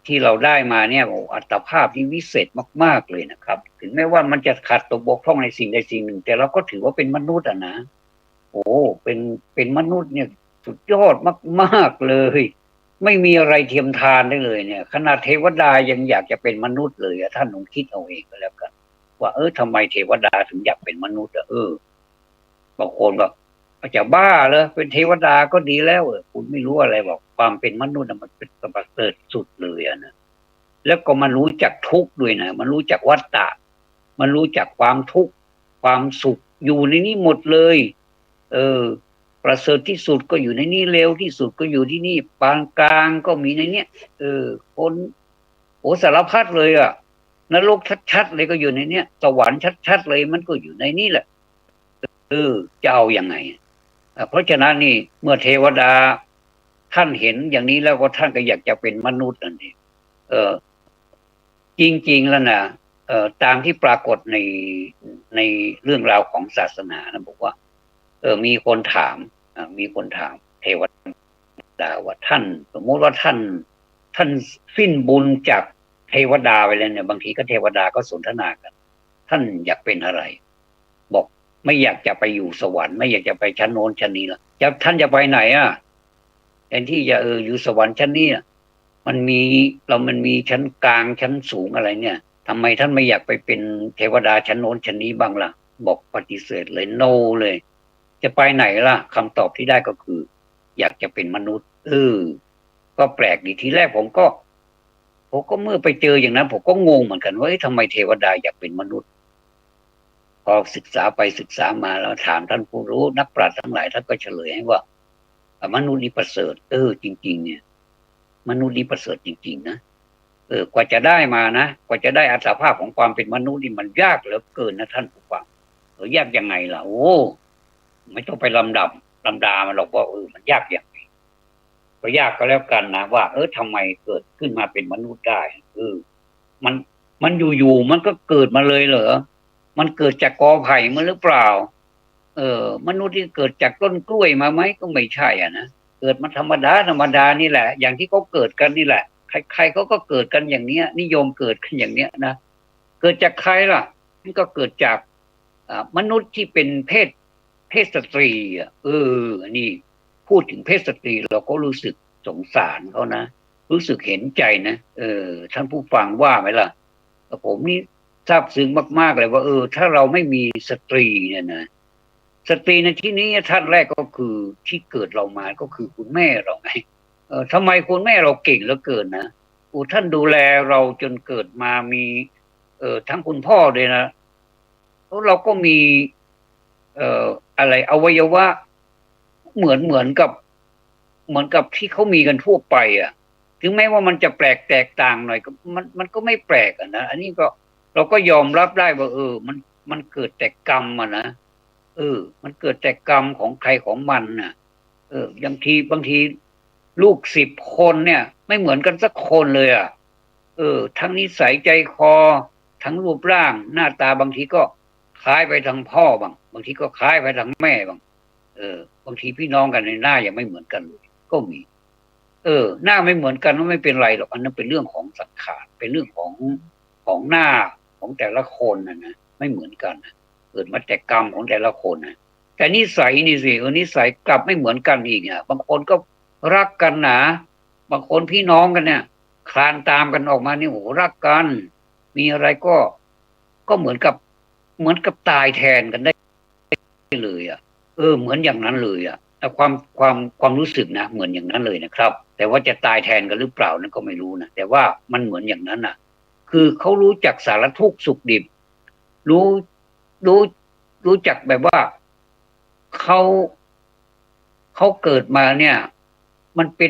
Speaker 1: ที่เราได้มาเนี่ยโอ้อัตภาพที่วิเศษมากๆเลยนะครับถึงแม้ว่ามันจะขาดตกบกพร่องในสิ่งใดสิ่งหนึ่งแต่เราก็ถือว่าเป็นมนุษย์นะโอ้เป็นมนุษย์เนี่ยสุดยอดมากๆเลยไม่มีอะไรเทียมทานได้เลยเนี่ยขนาดเทวดายังอยากจะเป็นมนุษย์เลยท่านลองคิดเอาเองก็แล้วกันว่าทำไมเทวดาถึงอยากเป็นมนุษย์บางคนก็จะบ้าเลยเป็นเทวดาก็ดีแล้วคุณไม่รู้อะไรบอกความเป็นมนุษย์มันเป็นประเสริฐสุดเลยนะแล้วก็มันรู้จักทุกข์ด้วยนะมันรู้จักวัฏฏะมันรู้จักความทุกข์ความสุขอยู่ในนี้หมดเลยประเสริฐที่สุดก็อยู่ในนี้เร็วที่สุดก็อยู่ที่นี่ปานกลางก็มีในเนี้ยคนโอ้สารพัดเลยนรกชัดๆเลยก็อยู่ในเนี้ยสวรรค์ชัดๆเลยมันก็อยู่ในนี้แหละจะเอายังไงเพราะฉะนั้นนี่เมื่อเทวดาท่านเห็นอย่างนี้แล้วก็ท่านก็อยากจะเป็นมนุษย์นั่นเองจริงๆแล้วนะตามที่ปรากฏในเรื่องราวของศาสนานะบอกว่ามีคนถามเทวดาว่าท่านสมมติว่าท่านสิ้นบุญจากเทวดาไปแล้วเนี่ยบางทีก็เทวดาก็สนทนากันท่านอยากเป็นอะไรบอกไม่อยากจะไปอยู่สวรรค์ไม่อยากจะไปชั้นโน้นชั้นนี้ละท่านจะไปไหนแทนที่จะอยู่สวรรค์ชั้นนี้มันมีชั้นกลางชั้นสูงอะไรเนี่ยทำไมท่านไม่อยากไปเป็นเทวดาชั้นโน้นชั้นนี้บ้างล่ะบอกปฏิเสธเลยโนเลยจะไปไหนล่ะคำตอบที่ได้ก็คืออยากจะเป็นมนุษย์ก็แปลกดีทีแรกผมก็เมื่อไปเจออย่างนั้นผมก็งงเหมือนกันว่าทำไมเทวดาอยากเป็นมนุษย์พอศึกษาไปศึกษามาแล้วถามท่านผู้รู้นักปราชญ์ทั้งหลายท่านก็เฉลยให้ว่ามนุษย์นี่ประเสริฐจริงๆเนี่ยมนุษย์นี่ประเสริฐจริงๆนะกว่าจะได้มานะกว่าจะได้อัตภาพของความเป็นมนุษย์นี่มันยากเหลือเกินนะท่านผู้ฟังยากยังไงล่ะโอ้ไม่ต้องไปลำดามันหรอกว่ามันยากอย่างไรก็ยากก็แล้วกันนะว่าทำไมเกิดขึ้นมาเป็นมนุษย์ได้มันอยู่ๆมันก็เกิดมาเลยเหรอมันเกิดจากกอไผ่มาหรือเปล่ามนุษย์ที่เกิดจากต้นกล้วยมาไหมก็ไม่ใช่นะเกิดมาธรรมดานี่แหละอย่างที่เขาเกิดกันนี่แหละใครเขาก็เกิดกันอย่างเนี้ยนิยมเกิดกันอย่างเนี้ยนะเกิดจากใครล่ะมันก็เกิดจากมนุษย์ที่เป็นเพศสตรีนี่พูดถึงเพศสตรีเราก็รู้สึกสงสารเขานะรู้สึกเห็นใจนะท่านผู้ฟังว่าไหมล่ะผมนี่ซาบซึ้งมากๆเลยว่าถ้าเราไม่มีสตรีเนี่ยนะสตรีในที่นี้ท่านแรกก็คือที่เกิดเรามาก็คือคุณแม่เราไงทำไมคุณแม่เราเก่งเหลือเกินนะท่านดูแลเราจนเกิดมามีทั้งคุณพ่อเลยนะแล้วเราก็มีอะไรอวัยวะเหมือนกับที่เขามีกันทั่วไปถึงแม้ว่ามันจะแปลกแตกต่างหน่อยก็มันก็ไม่แปลกนะอันนี้ก็เราก็ยอมรับได้ว่ามันเกิดแต่กรรมนะมันเกิดแต่กรรมของใครของมันน่ะบางทีลูก10 คนเนี่ยไม่เหมือนกันสักคนเลยทั้งนิสัยใจคอทั้งรูปร่างหน้าตาบางทีก็คล้ายไปทางพ่อบางทีก็คล้ายไปทางแม่บางบางทีพี่น้องกันในหน้ายังไม่เหมือนกันเลยก็มี หน้าไม่เหมือนกันก็ไม่เป็นไรหรอกอันนั้นเป็นเรื่องของสังขารเป็นเรื่องของหน้าของแต่ละคนนะไม่เหมือนกันนะเกิดมาแต่กรรมของแต่ละคนนะแต่นิสัยนี่สินิสัยกลับไม่เหมือนกันอีกอ่ะบางคนก็รักกันนะบางคนพี่น้องกันเนี่ยคลานตามกันออกมานี่โหรักกันมีอะไรก็เหมือนกับตายแทนกันได้เลยอ่ะเหมือนอย่างนั้นเลยอ่ะแต่ความรู้สึกนะเหมือนอย่างนั้นเลยนะครับแต่ว่าจะตายแทนกันหรือเปล่านั่นก็ไม่รู้นะแต่ว่ามันเหมือนอย่างนั้นอ่ะคือเขารู้จักสารทุกข์สุขดิบรู้รู้รู้จักแบบว่าเขาเขาเกิดมาเนี่ยมันเ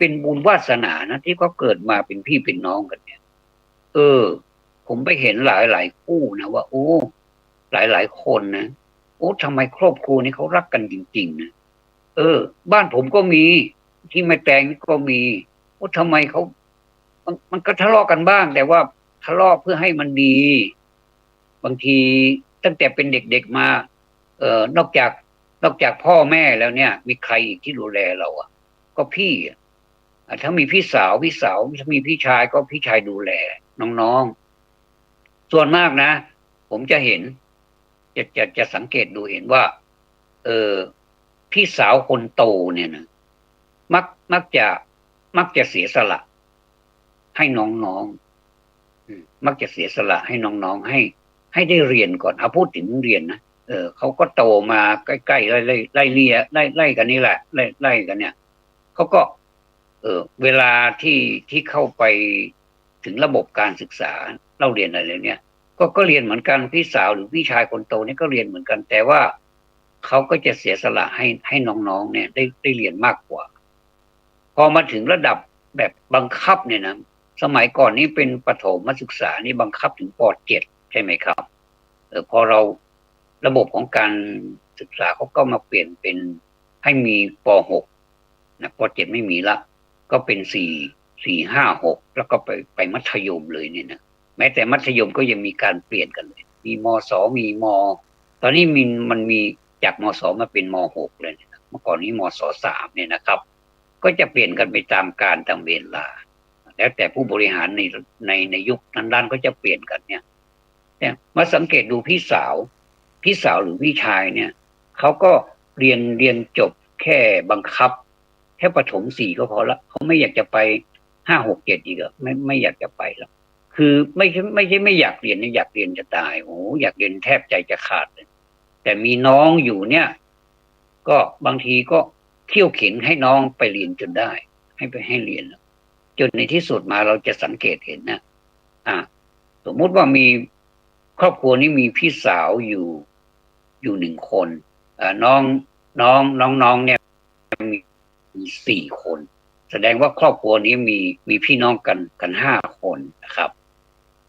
Speaker 1: ป็นบุญวาสนานะที่เขาเกิดมาเป็นพี่เป็นน้องกันเนี่ยเออผมไปเห็นหลายคู่นะว่าโอ้หลายคนนะโอ้ทำไมครอบครัวนี้เขารักกันจริงๆนะบ้านผมก็มีที่แม่แตงก็มีโอ้ทำไมเขามันก็ทะเลาะกันบ้างแต่ว่าทะเลาะเพื่อให้มันดีบางทีตั้งแต่เป็นเด็กๆมานอกจากพ่อแม่แล้วเนี่ยมีใครอีกที่ดูแลเราอ่ะก็พี่ถ้ามีพี่สาวถ้ามีพี่ชายก็พี่ชายดูแลน้องๆส่วนมากนะผมจะเห็นจะสังเกตดูเห็นว่าเออพี่สาวคนโตเนี่ยนะมักมักจะมักจะเสียสละให้น้องๆมักจะเสียสละให้น้องๆให้ได้เรียนก่อนเอาพูดถึงเรียนนะเขาก็โตมาใกล้ๆไล่เลี่ยไล่กันนี่แหละไล่กันเนี่ยเขาก็เวลาที่เข้าไปถึงระบบการศึกษาเราเรียนอะไรเนี่ยก็เรียนเหมือนกันพี่สาวหรือพี่ชายคนโตนี่ก็เรียนเหมือนกันแต่ว่าเขาก็จะเสียสละให้น้องๆเนี่ยได้เรียนมากกว่าพอมาถึงระดับแบบบังคับเนี่ยนะสมัยก่อนนี้เป็นประถมศึกษานี่บังคับถึงป .7 ใช่ไหมครับพอเราระบบของการศึกษาเขาก็มาเปลี่ยนเป็นให้มีป .6 นะป .7 ไม่มีละก็เป็น4 5 6แล้วก็ไปมัธยมเลยเนี่ยนะแม้แต่มัธยมก็ยังมีการเปลี่ยนกันเลยมีม.2มีตอนนี้มันมีจากม.2มาเป็นม.6เลยนะเมื่อก่อนนี้มศ.3เนี่ยนะครับก็จะเปลี่ยนกันไปตามการตามเวลาแล้วแต่ผู้บริหารในยุคนั้นๆก็จะเปลี่ยนกันเนี่ยมาสังเกตดูพี่สาวหรือพี่ชายเนี่ยเขาก็เรียนจบแค่บังคับแค่ประถม4ก็พอละเขาไม่อยากจะไป5 6 7อีกอะไม่อยากจะไปแล้วคือไม่ใช่ไม่อยากเรียนนะอยากเรียนจะตายโอ้อยากเรียนแทบใจจะขาดเลยแต่มีน้องอยู่เนี่ยก็บางทีก็เขี่ยวเข็นให้น้องไปเรียนจนได้ให้เรียนจนในที่สุดมาเราจะสังเกตเห็นนะสมมุติว่ามีครอบครัวนี้มีพี่สาวอยู่1 คนน้องเนี่ยมี4 คนแสดงว่าครอบครัวนี้มีพี่น้องกัน5 คนนะครับ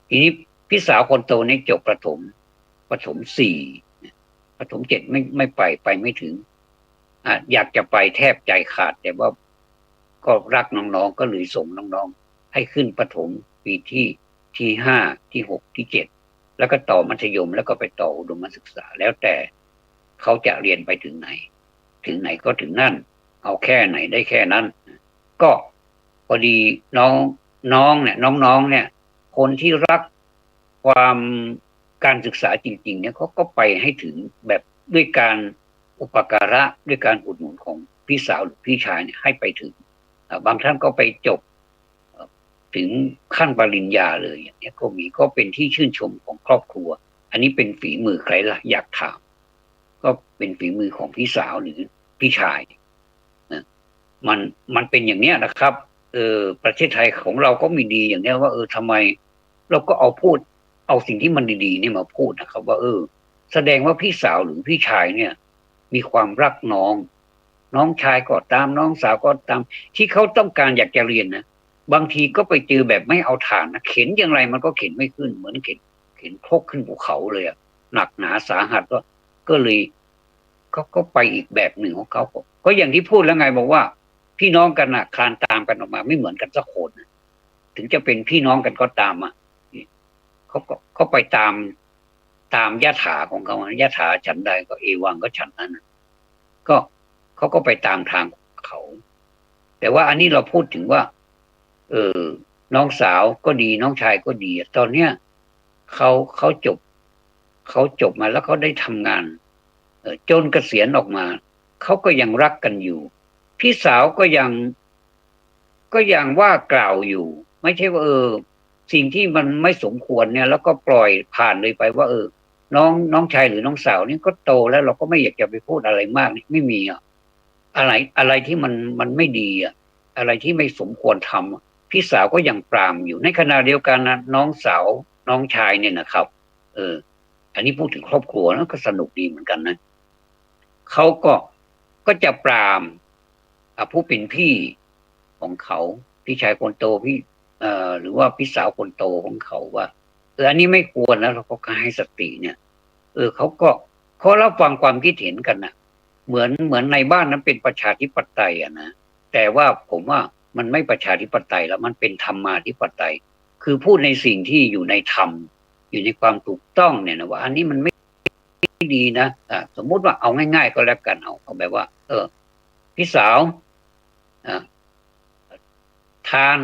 Speaker 1: ทีนี้พี่สาวคนโตนี่จบประถม 4ประถม 7ไม่ไปไม่ถึงอยากจะไปแทบใจขาดแต่ว่าก็รักน้องๆก็เลยส่งน้องๆให้ขึ้นประถมปีที่5ที่6ที่7แล้วก็ต่อมัธยมแล้วก็ไปต่ออุดมศึกษาแล้วแต่เขาจะเรียนไปถึงไหนก็ถึงนั่นเอาแค่ไหนได้แค่นั้นก็พอดีน้องเนี่ยน้องๆเนี่ยคนที่รักความการศึกษาจริงๆเนี่ยเขาก็ไปให้ถึงแบบด้วยการอุปการะด้วยการอุดหนุนของพี่สาวหรือพี่ชายเนี่ยให้ไปถึงบางท่านก็ไปจบถึงขั้นปริญญาเลยอย่างนี้ก็มีก็เป็นที่ชื่นชมของครอบครัวอันนี้เป็นฝีมือใครล่ะอยากถามก็เป็นฝีมือของพี่สาวหรือพี่ชายมันเป็นอย่างเนี้ยนะครับประเทศไทยของเราก็มีดีอย่างเนี้ยว่าทำไมเราก็เอาสิ่งที่มันดีๆนี่มาพูดนะครับว่าแสดงว่าพี่สาวหรือพี่ชายเนี่ยมีความรักน้องชายก็ตามน้องสาวก็ตามที่เขาต้องการอยากจะเรียนนะบางทีก็ไปเจอแบบไม่เอาฐานนะเข็นอย่างไรมันก็เข็นไม่ขึ้นเหมือนเข็นพกขึ้นภูเขาเลยอะหนักหนาสาหัสก็เลยก็ไปอีกแบบหนึ่งของเขาก็อย่างที่พูดแล้วไงบอกว่าพี่น้องกันนะคลานตามกันออกมาไม่เหมือนกันสักคนถึงจะเป็นพี่น้องกันก็ตามเขาไปตามยถาของเขายถาฉันใดก็เอวังก็ฉันนั้นก็เขาก็ไปตามทางของเขา แต่ว่าอันนี้เราพูดถึงว่าเออน้องสาวก็ดีน้องชายก็ดีตอนเนี้ยเขาเขาจบเขาจบมาแล้วเขาได้ทำงานจนเกษียณออกมาเขาก็ยังรักกันอยู่พี่สาวก็ยังว่ากล่าวอยู่ไม่ใช่ว่าสิ่งที่มันไม่สมควรเนี่ยแล้วก็ปล่อยผ่านเลยไปว่าน้องชายหรือน้องสาวนี่ก็โตแล้วเราก็ไม่อยากจะไปพูดอะไรมากไม่มีอ่ะอะไรที่มันไม่ดีอ่ะอะไรที่ไม่สมควรทำพี่สาวก็ยังปรามอยู่ในขณะเดียวกันนะน้องสาวน้องชายเนี่ยนะครับเอออันนี้พูดถึงครอบครัวแล้วก็สนุกดีเหมือนกันนะเขาก็จะปรามผู้เป็นพี่ของเขาพี่ชายคนโตพี่หรือว่าพี่สาวคนโตของเขาว่าอันนี้ไม่ควรแล้วเราก็ให้สติเนี่ยเขารับฟังความคิดเห็นกันนะเหมือนในบ้านนั้นเป็นประชาธิปไตยอะนะแต่ว่าผมว่ามันไม่ประชาธิปไตยแล้วมันเป็นธรรมาธิปไตยคือพูดในสิ่งที่อยู่ในธรรมอยู่ในความถูกต้องเนี่ยนะว่าอันนี้มันไม่ดีนะสมมุติว่าเอาง่ายๆก็แล้วกันเอาแบบว่าพี่สาวทาน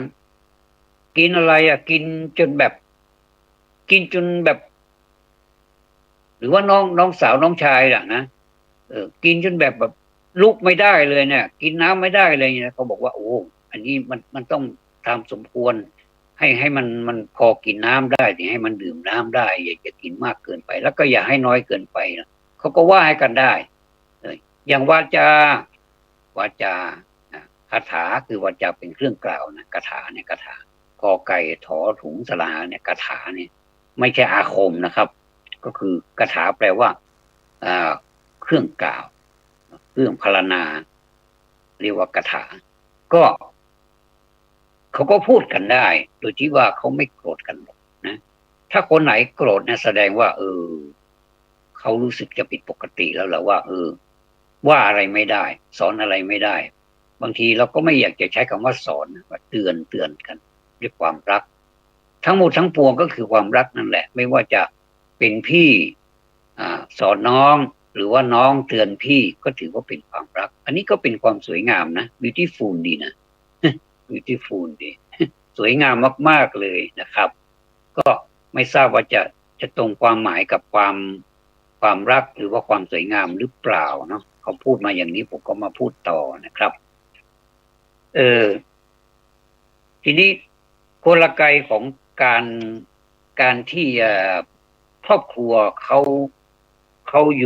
Speaker 1: กินอะไรกินจนแบบกินจนแบบ หรือว่าน้องสาวน้องชายล่ะนะกินจนแบบลุกไม่ได้เลยเนี่ยกินน้ำไม่ได้เลยเนี่ยเขาบอกว่าโอ้อันนี้มันต้องตามสมควรให้มันพอกินน้ำได้ที่ให้มันดื่มน้ำได้อย่ากินมากเกินไปแล้วก็อย่าให้น้อยเกินไปนะเขาก็ว่าให้กันได้อย่างวาจาคาถาคือวาจาเป็นเครื่องกล่าวนะคาถาเนี่ยคาถากอไก่ถอถุงสลาเนี่ยคาถาเนี่ยไม่ใช่อาคมนะครับก็คือคาถาแปลว่าเครื่องกล่าวเครื่องพรรณนาเรียกว่าคาถาก็เขาก็พูดกันได้โดยที่ว่าเขาไม่โกรธกันหรอกนะถ้าคนไหนโกรธเนี่ยแสดงว่าเขารู้สึกจะผิดปกติแล้วแหละว่าว่าอะไรไม่ได้สอนอะไรไม่ได้บางทีเราก็ไม่อยากจะใช้คำว่าสอนว่าเตือนกันด้วยความรักทั้งหมดทั้งปวงก็คือความรักนั่นแหละไม่ว่าจะเป็นพี่สอนน้องหรือว่าน้องเตือนพี่ก็ถือว่าเป็นความรักอันนี้ก็เป็นความสวยงามนะ beautiful ดีนะ beautiful ดีสวยงามมากๆเลยนะครับก็ไม่ทราบว่าจะตรงความหมายกับความรักหรือว่าความสวยงามหรือเปล่าเนาะเขาพูดมาอย่างนี้ผมก็มาพูดต่อนะครับทีนี้กลไกของการที่ครอบครัวเขาอ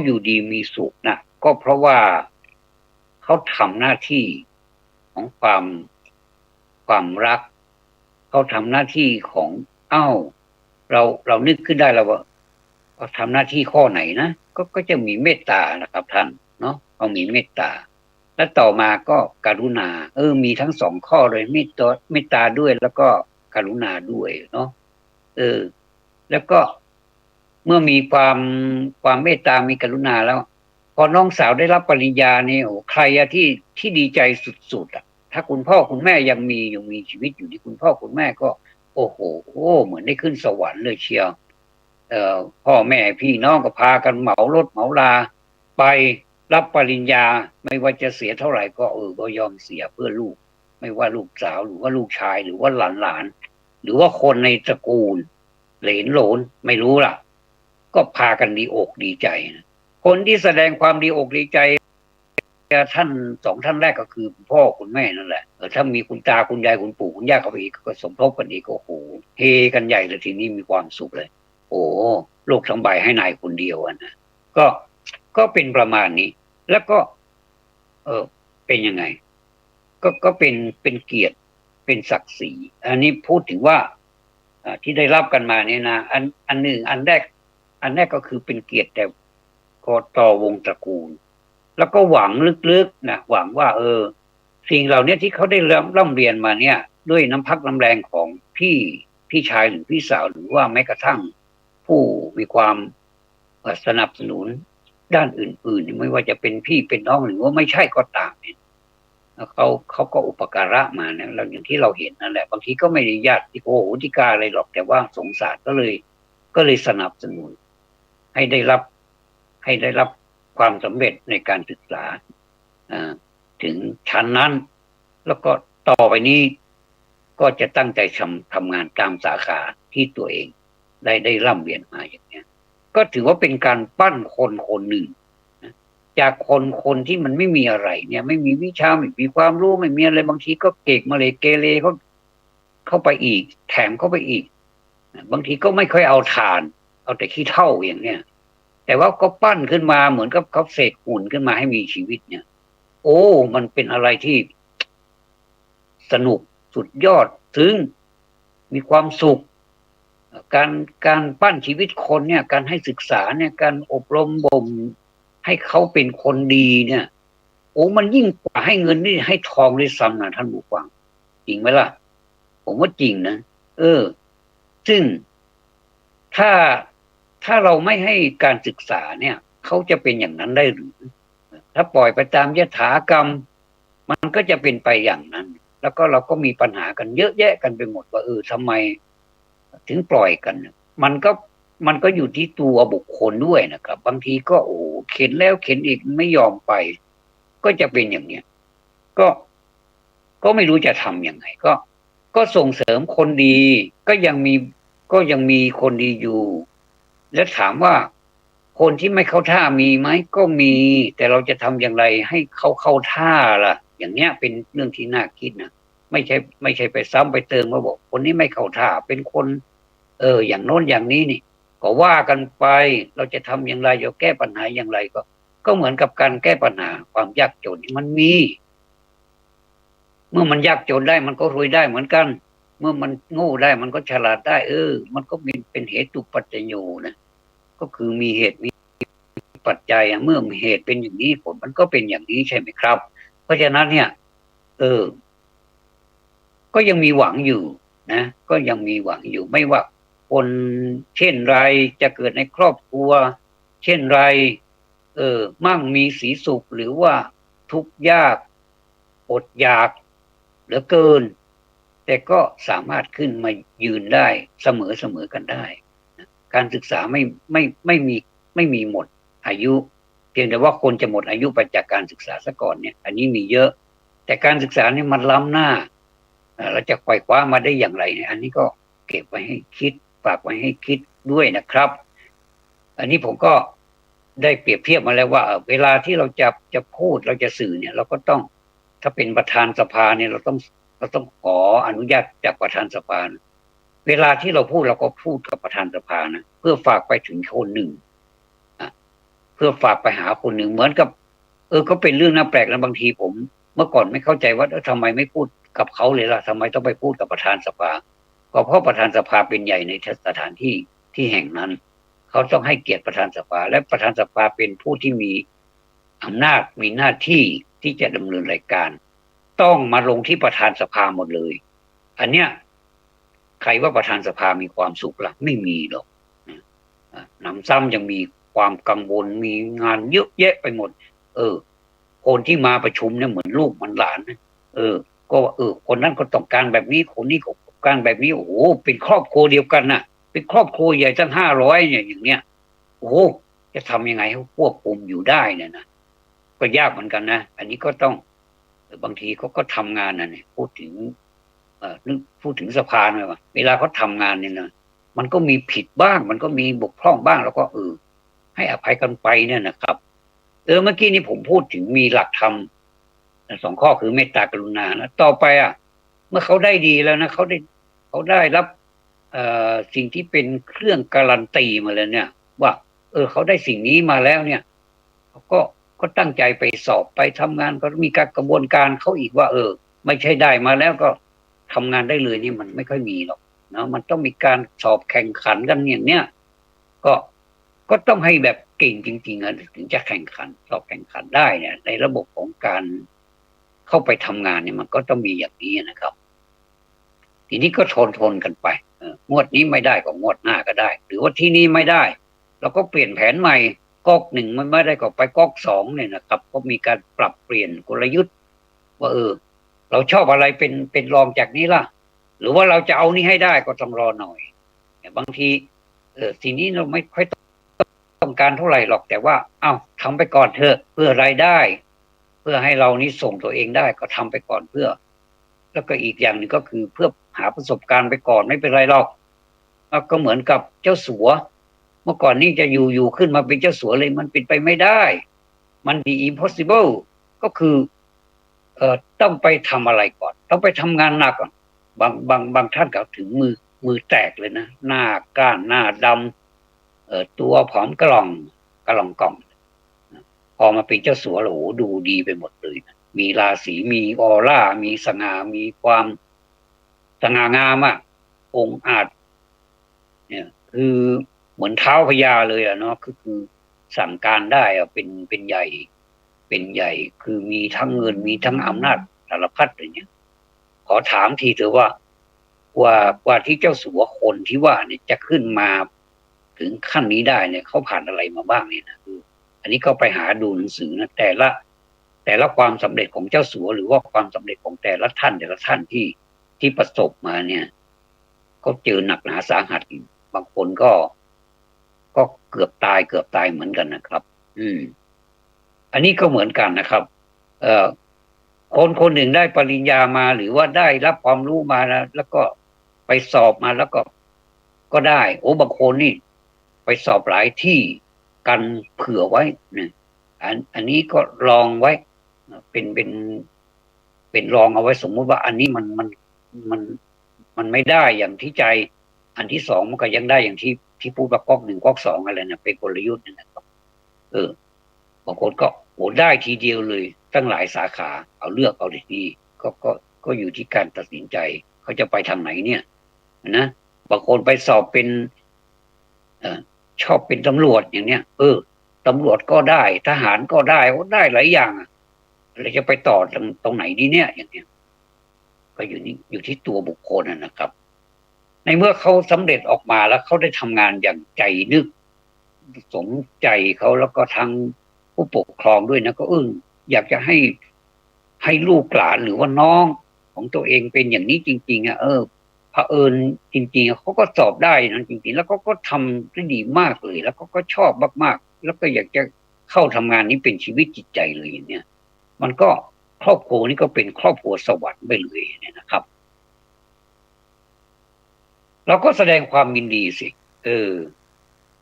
Speaker 1: ยู่ดีมีสุขนะก็เพราะว่าเขาทำหน้าที่ของความรักเขาทำหน้าที่ของเรานึกขึ้นได้แล้วว่าเขาทำหน้าที่ข้อไหนนะก็จะมีเมตตานะครับท่านเนาะเขามีเมตตาและต่อมาก็กรุณามีทั้งสองข้อเลยเมตตาด้วยแล้วก็กรุณาด้วยเนาะแล้วก็เมื่อมีความเมตตามีกรุณาแล้วพอน้องสาวได้รับปริญญาเนี่ยโอ้ใครที่ดีใจสุดๆถ้าคุณพ่อคุณแม่ยังมีชีวิตอยู่ที่คุณพ่อคุณแม่ก็โอ้โหเหมือนได้ขึ้นสวรรค์เลยเชียวพ่อแม่พี่น้องก็พากันเหมารถเหมาลาไปรับปริญญาไม่ว่าจะเสียเท่าไหร่ก็ยอมเสียเพื่อลูกไม่ว่าลูกสาวหรือว่าลูกชายหรือว่าหลานหรือว่าคนในตระกูลเหลนโหลนไม่รู้ล่ะก็พากันดีอกดีใจนะคนที่แสดงความดีอกดีใจท่านสองท่านแรกก็คือพ่อคุณแม่นั่นแหละถ้ามีคุณตาคุณยายคุณปู่คุณย่าเข้าไปอีกก็สมทบกันอีกโอ้โหเฮกันใหญ่เลยทีนี้มีความสุขเลยโอ้โลกทั้งใบให้นายคนเดียวนะก็เป็นประมาณนี้แล้วก็เป็นยังไงก็เป็นเกียรติเป็นศักดิ์ศรีอันนี้พูดถึงว่าที่ได้รับกันมาเนี่ยนะอันหนึ่งอันแรกก็คือเป็นเกียรติแต่ก็ต่อวงตระกูลแล้วก็หวังลึกๆนะหวังว่าสิ่งเหล่านี้ที่เขาได้ร่ำเรียนมาเนี่ยด้วยน้ำพักน้ำแรงของพี่ชายหรือพี่สาวหรือว่าแม้กระทั่งผู้มีความสนับสนุนด้านอื่นๆไม่ว่าจะเป็นพี่เป็นน้องหรือว่าไม่ใช่ก็ตามเนี่ยเขาก็อุปการะมาเนี่ยเราอย่างที่เราเห็นนั่นแหละบางทีก็ไม่ได้ญาติโกโหติกาอะไรหรอกแต่ว่าสงสารก็เลยสนับสนุนให้ได้รับความสำเร็จในการศึกษา ถึงชั้นนั้นแล้วก็ต่อไปนี้ก็จะตั้งใจทำงานตามสาขาที่ตัวเองได้ร่ำเรียนมาอย่างเนี้ยก็ถือว่าเป็นการปั้นคนคนหนึ่งจากคนที่มันไม่มีอะไรเนี่ยไม่มีวิชาไม่มีความรู้ไม่มีอะไรบางทีก็เกกมาเลยเกเรเขาเข้าไปอีกแถมเข้าไปอีกบางทีก็ไม่ค่อยเอาทานเอาแต่ขี้เถ้าอย่างเนี้ยแต่ว่าก็ปั้นขึ้นมาเหมือนกับเขาเสกหุ่นขึ้นมาให้มีชีวิตเนี่ยโอ้มันเป็นอะไรที่สนุกสุดยอดถึงมีความสุขการปั้นชีวิตคนเนี่ยการให้ศึกษาเนี่ยการอบรมบ่มให้เขาเป็นคนดีเนี่ยโอ้มันยิ่งกว่าให้เงินนี่ให้ทองด้วยซ้ำนะท่านผู้ฟังจริงไหมล่ะผมว่าจริงนะซึ่งถ้าถ้าเราไม่ให้การศึกษาเนี่ยเขาจะเป็นอย่างนั้นได้หรือถ้าปล่อยไปตามยถากรรมมันก็จะเป็นไปอย่างนั้นแล้วก็เราก็มีปัญหากันเยอะแยะกันไปหมดว่าทำไมถึงปล่อยกันมันก็อยู่ที่ตัวบุคคลด้วยนะครับบางทีก็เข็นแล้วเข็นอีกไม่ยอมไปก็จะเป็นอย่างเนี้ยก็ก็ไม่รู้จะทำยังไงก็ส่งเสริมคนดีก็ยังมีคนดีอยู่ แล้วถามว่าคนที่ไม่เข้าท่ามีไหมก็มีแต่เราจะทำอย่างไรให้เขาเข้าท่าล่ะอย่างเนี้ยเป็นเรื่องที่น่าคิดนะไม่ใช่ไปซ้ำไปเติมมาบอกคนนี้ไม่เข้าท่าเป็นคนอย่างโน้นอย่างนี้นี่ก็ว่ากันไปเราจะทำอย่างไรจะแก้ปัญหาอย่างไรก็เหมือนกับการแก้ปัญหาความยากจนมันมีเมื่อมันยากจนได้มันก็รวยได้เหมือนกันเมื่อมันโง่ได้มันก็ฉลาดได้มันก็เป็นเหตุปัจจโยนะก็คือมีเหตุมีปัจจัยเมื่อเหตุเป็นอย่างนี้ผลมันก็เป็นอย่างนี้ใช่ไหมครับเพราะฉะนั้นเนี่ยก็ยังมีหวังอยู่นะก็ยังมีหวังอยู่ไม่ว่าคนเช่นไรจะเกิดในครอบครัวเช่นไรมั่งมีสีสุขหรือว่าทุกข์ยากอดอยากเหลือเกินแต่ก็สามารถขึ้นมายืนได้เสมอกันได้การศึกษาไม่มีหมดอายุเพียงแต่ว่าคนจะหมดอายุไปจากการศึกษาซะก่อนเนี่ยอันนี้มีเยอะแต่การศึกษาเนี่ยมันล้ำหน้าเราจะไขว่คว้ามาได้อย่างไรเนี่ยอันนี้ก็เก็บไว้ให้คิดฝากไว้ให้คิดด้วยนะครับอันนี้ผมก็ได้เปรียบเทียบมาแล้วว่าเวลาที่เราจะพูดเราจะสื่อเนี่ยเราก็ต้องถ้าเป็นประธานสภาเนี่ยเราต้องขออนุญาตจากประธานสภาเวลาที่เราพูดเราก็พูดกับประธานสภานะเพื่อฝากไปถึงคนหนึ่งเพื่อฝากไปหาคนหนึ่งเหมือนกับก็เป็นเรื่องน่าแปลกนะบางทีผมเมื่อก่อนไม่เข้าใจว่าทำไมไม่พูดกับเขาเลยล่ะทำไมต้องไปพูดกับประธานสภาก็เพราะประธานสภาเป็นใหญ่ในสถานที่แห่งนั้นเขาต้องให้เกียรติประธานสภาและประธานสภาเป็นผู้ที่มีอำนาจมีหน้าที่ที่จะดำเนินรายการต้องมาลงที่ประธานสภาหมดเลยอันเนี้ยใครว่าประธานสภามีความสุขล่ะไม่มีหรอกนำซ้ำยังมีความกังวลมีงานเยอะแยะไปหมดคนที่มาประชุมเนี่ยเหมือนลูกเหมือนหลานก็คนนั้นก็ต้องการแบบนี้คนนี้ก็ต้องการแบบนี้โอ้โหเป็นครอบครัวเดียวกันน่ะเป็นครอบครัวใหญ่ตั้ง500เนี่ยอย่างเนี้ยโอ้จะทำยังไงให้ควบคุมอยู่ได้เนี่ยนะก็ยากเหมือนกันนะอันนี้ก็ต้องบางทีเขาก็ทำงานนะเนี่ยพูดถึงสภาหน่อยว่าเวลาเขาทำงานเนี่ยนะมันก็มีผิดบ้างมันก็มีบกพร่องบ้างแล้วก็ให้อภัยกันไปเนี่ยนะครับเมื่อกี้นี้ผมพูดถึงมีหลักธรรม2 ข้อคือเมตตากรุณานะต่อไปเมื่อเขาได้ดีแล้วนะเขาได้รับสิ่งที่เป็นเครื่องการันตีมาแล้วเนี่ยว่าเขาได้สิ่งนี้มาแล้วเนี่ยเขาก็ตั้งใจไปสอบไปทำงานก็มีการกระบวนการเขาอีกว่าไม่ใช่ได้มาแล้วก็ทำงานได้เลยนี่มันไม่ค่อยมีหรอกนะมันต้องมีการสอบแข่งขันกันอย่างเนี้ยก็ต้องให้แบบเก่งจริงๆถึงจะแข่งขันสอบแข่งขันได้เนี่ยในระบบของการเข้าไปทำงานเนี่ยมันก็ต้องมีอย่างนี้นะครับทีนี้ก็ทนกันไปงวดนี้ไม่ได้ก็งวดหน้าก็ได้หรือว่าที่นี้ไม่ได้เราก็เปลี่ยนแผนใหม่ก๊อก1มันไม่ได้ก็ไปก๊อก2เนี่ยนะครับก็มีการปรับเปลี่ยนกลยุทธ์ว่าเราชอบอะไรเป็นรองจากนี้ล่ะหรือว่าเราจะเอานี้ให้ได้ก็ต้องรอหน่อยบางทีสิ่งนี้เราไม่ค่อยต้องการเท่าไหร่หรอกแต่ว่าทำไปก่อนเถอะเพื่อรายได้ เพื่อให้เรานี้ส่งตัวเองได้ก็ทำไปก่อนเพื่อ แล้วก็อีกอย่างหนึ่งก็คือเพื่อหาประสบการณ์ไปก่อนไม่เป็นไรหรอกแล้วก็เหมือนกับเจ้าสัว เมื่อก่อนนี่จะอยู่ขึ้นมาเป็นเจ้าสัวเลยมันเป็นไปไม่ได้ มัน the impossible ก็คือต้องไปทำอะไรก่อน ต้องไปทำงานหนักก่อนบางท่านก็ถึงมือแตกเลยนะหน้าก้านหน้าดำตัวผอมกระหล่องกล่องพอมาเป็นเจ้าสัวโอ้โหดูดีไปหมดเลยนะมีราศีมีออร่ามีสง่ามีความสง่างามอ่ะองค์อาจเนี่ยคือเหมือนเท้าพญาเลยอะเนาะคือสั่งการได้อะเป็นใหญ่ เป็นใหญ่คือมีทั้งเงินมีทั้งอำนาจสารพัดอะไรเงี้ยขอถามทีเถอะว่ากว่าที่เจ้าสัวคนที่ว่าเนี่ยจะขึ้นมาถึงขั้นนี้ได้เนี่ยเขาผ่านอะไรมาบ้างเนี่ยนะคืออันนี้ก็ไปหาดูหนังสือนะแต่ละความสำเร็จของเจ้าสัวหรือว่าความสำเร็จของแต่ละท่านที่ประสบมาเนี่ยเขาเจอหนักหนาสาหัสบางคนก็เกือบตายเหมือนกันนะครับ อันนี้ก็เหมือนกันนะครับคนหนึ่งได้ปริญญามาหรือว่าได้รับความรู้มาแล้วก็ไปสอบมาแล้วก็ได้โอ้บางคนนี่ไปสอบหลายที่กันเผื่อไว้เนี่ยอันนี้ก็ลองไว้เป็นลองเอาไว้สมมุติว่าอันนี้มันไม่ได้อย่างที่ใจอันที่สองมันก็ยังได้อย่างที่พูดว่าก๊อกหนึ่งก๊อกสองอะไรเนี่ยเป็นกลยุทธ์นะครับบางคนก็โอ้ได้ทีเดียวเลยตั้งหลายสาขาเอาเลือกเอาดีๆก็อยู่ที่การตัดสินใจเขาจะไปทางไหนเนี่ยนะบางคนไปสอบเป็นชอบเป็นตำรวจอย่างเนี้ยตำรวจก็ได้ทหารก็ได้หลายอย่างเราจะไปต่อตรงไหนดีเนี่ยอย่างเนี้ยก็อยู่ที่ตัวบุคคลนะครับในเมื่อเขาสำเร็จออกมาแล้วเขาได้ทำงานอย่างใจนึกสมใจเขาแล้วก็ทั้งผู้ปกครองด้วยนะก็อยากจะให้ลูกหลานหรือว่าน้องของตัวเองเป็นอย่างนี้จริงๆเผอิญจริงๆเขาก็สอบได้นะจริงๆแล้วก็ทำได้ดีมากเลยแล้วก็ชอบมากๆแล้วก็อยากจะเข้าทำงานนี้เป็นชีวิตจิตใจเลยอย่างเนี้ยมันก็ครอบครัวนี้ก็เป็นครอบครัวสวรรค์ไปเลยเนี่ยนะครับเราก็แสดงความยินดีสิ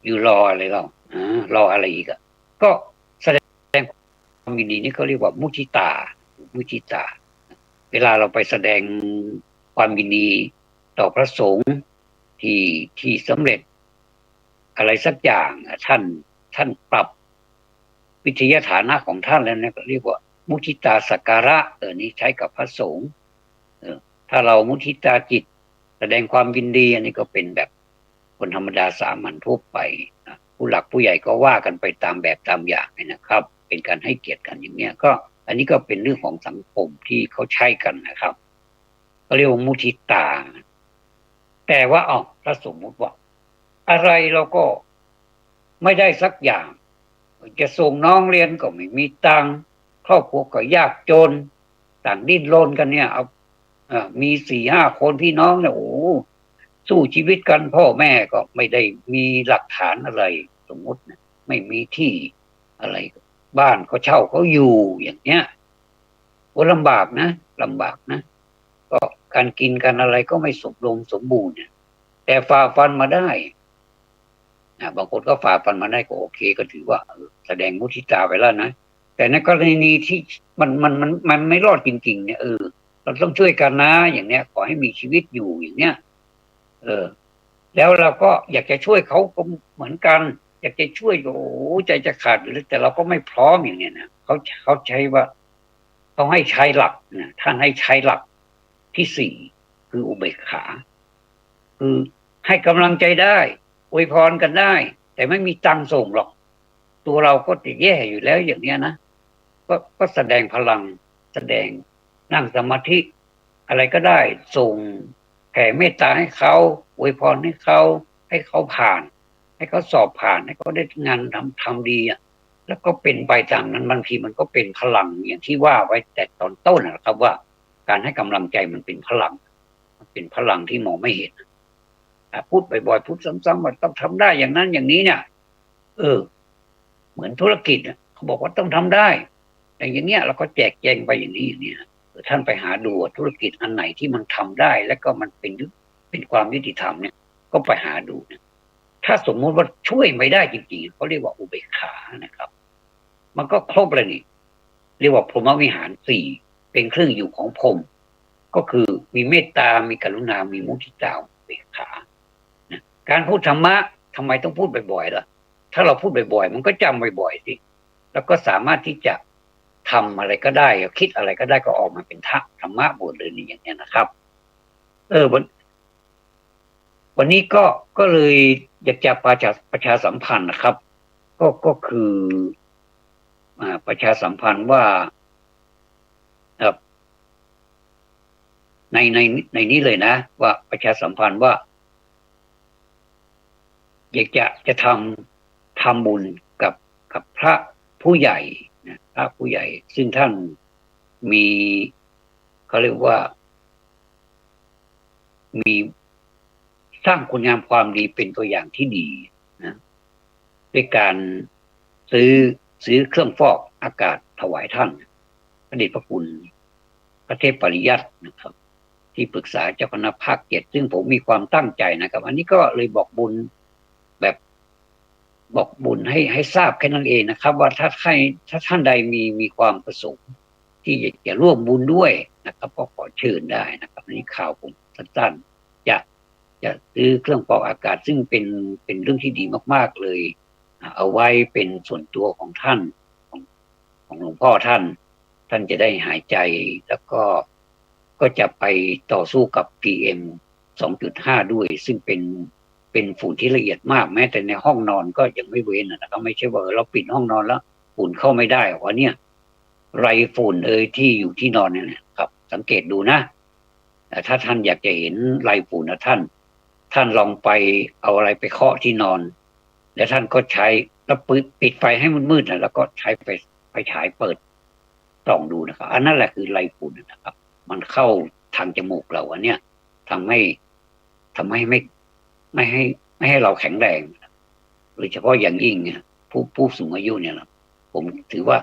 Speaker 1: อยู่รออะไรเรารออะไรอีกก็แสดงความยินดีนี่เขาเรียกว่ามุทิตาเวลาเราไปแสดงความยินดีต่อพระสงฆ์ที่สำเร็จอะไรสักอย่างท่านปรับวิทยาฐานะของท่านแล้วเนี่ยก็เรียกว่ามุทิตาสักการะนี่ใช้กับพระสงฆ์ถ้าเรามุทิตาจิตแสดงความยินดีอันนี้ก็เป็นแบบคนธรรมดาสามัญทั่วไปผู้หลักผู้ใหญ่ก็ว่ากันไปตามแบบตามอย่างนะครับเป็นการให้เกียรติกันอย่างเนี้ยก็อันนี้ก็เป็นเรื่องของสังคมที่เขาใช้กันนะครับเขาเรียกว่ามุทิตาแต่ว่าถ้าสมมุติว่าอะไรเราก็ไม่ได้สักอย่างจะส่งน้องเรียนก็ไม่มีตังค์ครอบครัวก็ยากจนต่างดิ้นรนกันเนี่ยมี4-5 คนพี่น้องเนี่ยโอ้สู้ชีวิตกันพ่อแม่ก็ไม่ได้มีหลักฐานอะไรสมมตินะไม่มีที่อะไรบ้านเขาเช่าเขาอยู่อย่างเนี้ยโอ้ลำบากนะก็การกินกันอะไรก็ไม่สมบูรณ์เนี่ยแต่ฝ่าฟันมาได้บางคนก็ฝ่าฟันมาได้ก็โอเคก็ถือว่าแสดงมุทิตาไปแล้วนะแต่ในกรณีที่มันไม่รอดจริงๆเนี่ยเราต้องช่วยกันนะอย่างเนี้ยขอให้มีชีวิตอยู่อย่างเนี้ยแล้วเราก็อยากจะช่วยเขาก็เหมือนกันอยากจะช่วยโอ้ใจจะขาดอยู่แต่เราก็ไม่พร้อมอย่างเนี้ยนะเขาใช้ว่าเขาให้ใช้หลักนะท่านให้ใช้หลักที่4คืออุเบกขาคือให้กำลังใจได้อวยพรกันได้แต่ไม่มีตังส่งหรอกตัวเราก็จะแย่อยู่แล้วอย่างเนี้ยนะก็แสดงพลังแสดงนั่งสมาธิอะไรก็ได้ส่งแผ่เมตตาให้เขาอวยพรให้เขาผ่านให้เขาสอบผ่านให้เขาได้งานทำดีแล้วก็เป็นไปตามนั้นบางทีมันก็เป็นพลังอย่างที่ว่าไว้แต่ตอนต้นนะครับว่าการให้กำลังใจมันเป็นพลังที่มองไม่เห็นพูดบ่อยๆพูดซ้ำๆว่าต้องทำได้อย่างนั้นอย่างนี้เนี่ยเหมือนธุรกิจเขาบอกว่าต้องทำได้ อย่างเงี้ยเราก็แจกแจงไปอย่างนี้เนี่ยท่านไปหาดูธุรกิจอันไหนที่มันทำได้แล้วก็มันเป็นความยุติธรรมเนี่ยก็ไปหาดูนะถ้าสมมุติว่าช่วยไม่ได้จริงๆเขาเรียกว่าอุเบกขานะครับมันก็ครบเลยนี่เรียกว่าพรหมวิหารสี่เป็นเครื่องอยู่ของพรหมก็คือมีเมตตา มีกรุณา มีมุทิตาอุเบกขานะการพูดธรรมะทำไมต้องพูดบ่อยๆล่ะถ้าเราพูดบ่อยๆมันก็จำบ่อยๆสิแล้วก็สามารถที่จะทำอะไรก็ได้คิดอะไรก็ได้ก็ออกมาเป็นธรรมะหมดเลยนี่อย่างนี้นะครับวันนี้ก็เลยอยากจะประชาสัมพันธ์นะครับก็คือประชาสัมพันธ์ว่าในนี้เลยนะว่าประชาสัมพันธ์ว่าอยากจะทำบุญกับพระผู้ใหญ่นะพระผู้ใหญ่ซึ่งท่านมีเขาเรียกว่ามีสร้างคุณงามความดีเป็นตัวอย่างที่ดีนะด้วยการซื้อเครื่องฟอกอากาศถวายท่านพระเดชพระคุณพระเทพปริยัตินะครับที่ปรึกษาเจ้าคณะภาค7ซึ่งผมมีความตั้งใจนะครับอันนี้ก็เลยบอกบุญแบบบอกบุญให้ทราบแค่นั้นเองนะครับว่าถ้าท่านใดมีความประสงค์ที่จะร่วมบุญด้วยนะครับก็ขอเชิญได้นะครับอันนี้ข่าวผมสั้นๆจะซื้อเครื่องฟอกอากาศซึ่งเป็นเรื่องที่ดีมากๆเลยเอาไว้เป็นส่วนตัวของท่านของหลวงพ่อท่านจะได้หายใจแล้วก็จะไปต่อสู้กับ PM 2.5 ด้วยซึ่งเป็นฝุ่นที่ละเอียดมากแม้แต่ในห้องนอนก็ยังไม่เว้นนะครับไม่ใช่ว่าเราปิดห้องนอนแล้วฝุ่นเข้าไม่ได้ว่าเนี่ยไรฝุ่นที่อยู่ที่นอนเนี่ยครับสังเกตดูนะถ้าท่านอยากจะเห็นไรฝุ่นนะท่านลองไปเอาอะไรไปเคาะที่นอนแล้วท่านก็ใช้แล้วปิดไฟให้มันมืดนะแล้วก็ใช้ไฟฉายเปิดส่องดูนะครับอันนั้นแหละคือไรฝุ่นนะครับมันเข้าทางจมูกเราอันเนี้ยทำให้ไม่ให้เราแข็งแรงโดยเฉพาะอย่างยิ่งผู้สูงอายุเนี่ยผมถือว่า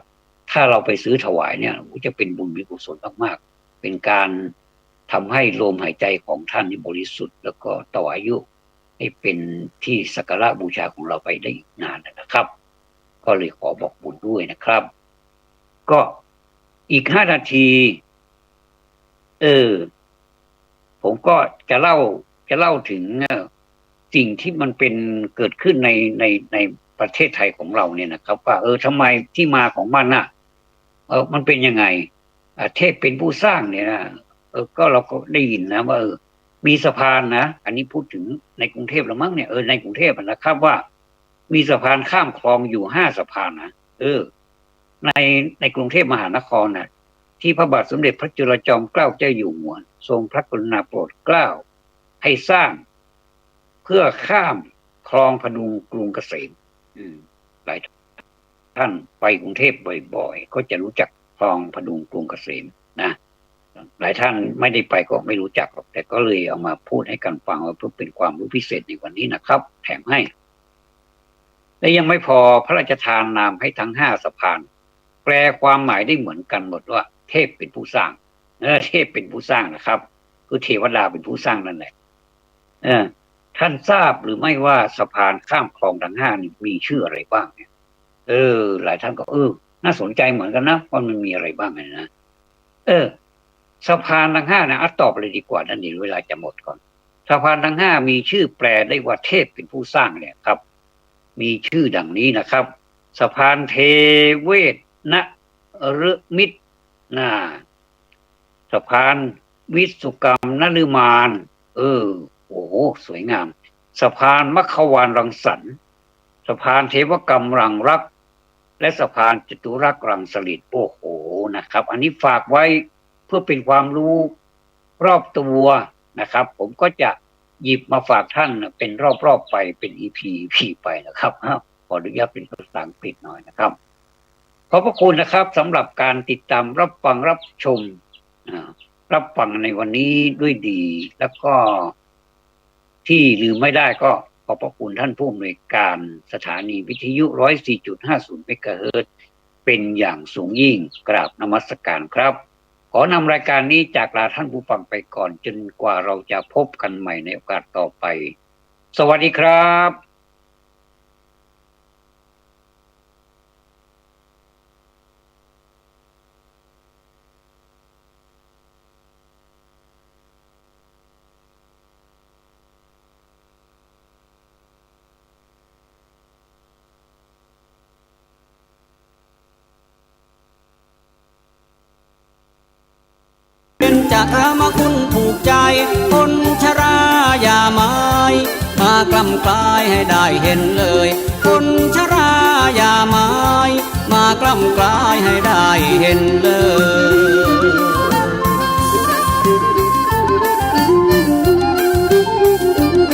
Speaker 1: ถ้าเราไปซื้อถวายเนี่ยจะเป็นบุญมีกุศลมากๆเป็นการทำให้ลมหายใจของท่านบริสุทธิ์แล้วก็ต่ออายุให้เป็นที่สักการะบูชาของเราไปได้อีกนานนะครับก็เลยขอบอกบุญด้วยนะครับก็อีก5 นาทีผมก็จะเล่าถึงสิ่งที่มันเป็นเกิดขึ้นในประเทศไทยของเราเนี่ยนะครับว่าทำไมที่มาของมันน่ะมันเป็นยังไงเทพเป็นผู้สร้างเนี่ยนะก็เราก็ได้ยินนะว่ามีสะพานนะอันนี้พูดถึงในกรุงเทพแล้วมั้งเนี่ยในกรุงเทพนะครับว่ามีสะพานข้ามคลองอยู่5 สะพานนะในกรุงเทพมหานครนะที่พระบาทสมเด็จพระจุลจอมเกล้าเจ้าอยู่หัวทรงพระกรุณาโปรดเกล้าให้สร้างเพื่อข้ามคลองพดุงกรุงเกษมหลายท่านไปกรุงเทพบ่อยๆก็จะรู้จักคลองพดุงกรุงเกษมนะหลายท่านไม่ได้ไปก็ไม่รู้จักหรอกแต่ก็เลยเอามาพูดให้กันฟังเพื่อเป็นความรู้พิเศษในวันนี้นะครับแถมให้และยังไม่พอพระราชทานนามให้ทั้ง5 สะพานแปลความหมายได้เหมือนกันหมดว่าเทพเป็นผู้สร้างเทพเป็นผู้สร้างนะครับคือเทวดาเป็นผู้สร้างนั่นแหละท่านทราบหรือไม่ว่าสะพานข้ามคลองทั้ง5นี่มีชื่ออะไรบ้างเนี่ยหลายท่านก็น่าสนใจเหมือนกันนะว่ามันมีอะไรบ้างนะสะพานทั้ง5นะตอบเลยดีกว่านั่นเองเวลาจะหมดก่อนสะพานทั้ง5มีชื่อแปลได้ว่าเทพเป็นผู้สร้างเนี่ยครับมีชื่อดังนี้นะครับสะพานเทเวศนะฤมิตรสะพานวิสุกรรมนฤมานโอ้โหสวยงามสะพานมัคควานรังสรรค์สะพานเทวกรรมรังรักและสะพานจตุรักษ์รังสฤษฎ์โอ้โหนะครับอันนี้ฝากไว้เพื่อเป็นความรู้รอบตัวนะครับผมก็จะหยิบมาฝากท่านเป็นรอบๆไปเป็น EP ไปนะครับขออนุญาตเป็นภาษาอังกฤษหน่อยนะครับขอบพระคุณนะครับสำหรับการติดตามรับฟังรับชมรับฟังในวันนี้ด้วยดีแล้วก็ที่ลืมไม่ได้ก็ขอบพระคุณท่านผู้อำนวยการสถานีวิทยุ 104.50 เมกะเฮิรตซ์ เป็นอย่างสูงยิ่งกราบนมัสการครับขอนำรายการนี้จากลาท่านผู้ฟังไปก่อนจนกว่าเราจะพบกันใหม่ในโอกาสต่อไปสวัสดีครับ
Speaker 2: เป็นจะรามคุณถูกใจคนชราอย่าไม้มากล้ำกลายให้ได้เห็นเลยคนชราอย่าไม้มากล้ำกลายให้ได้เห็นเลย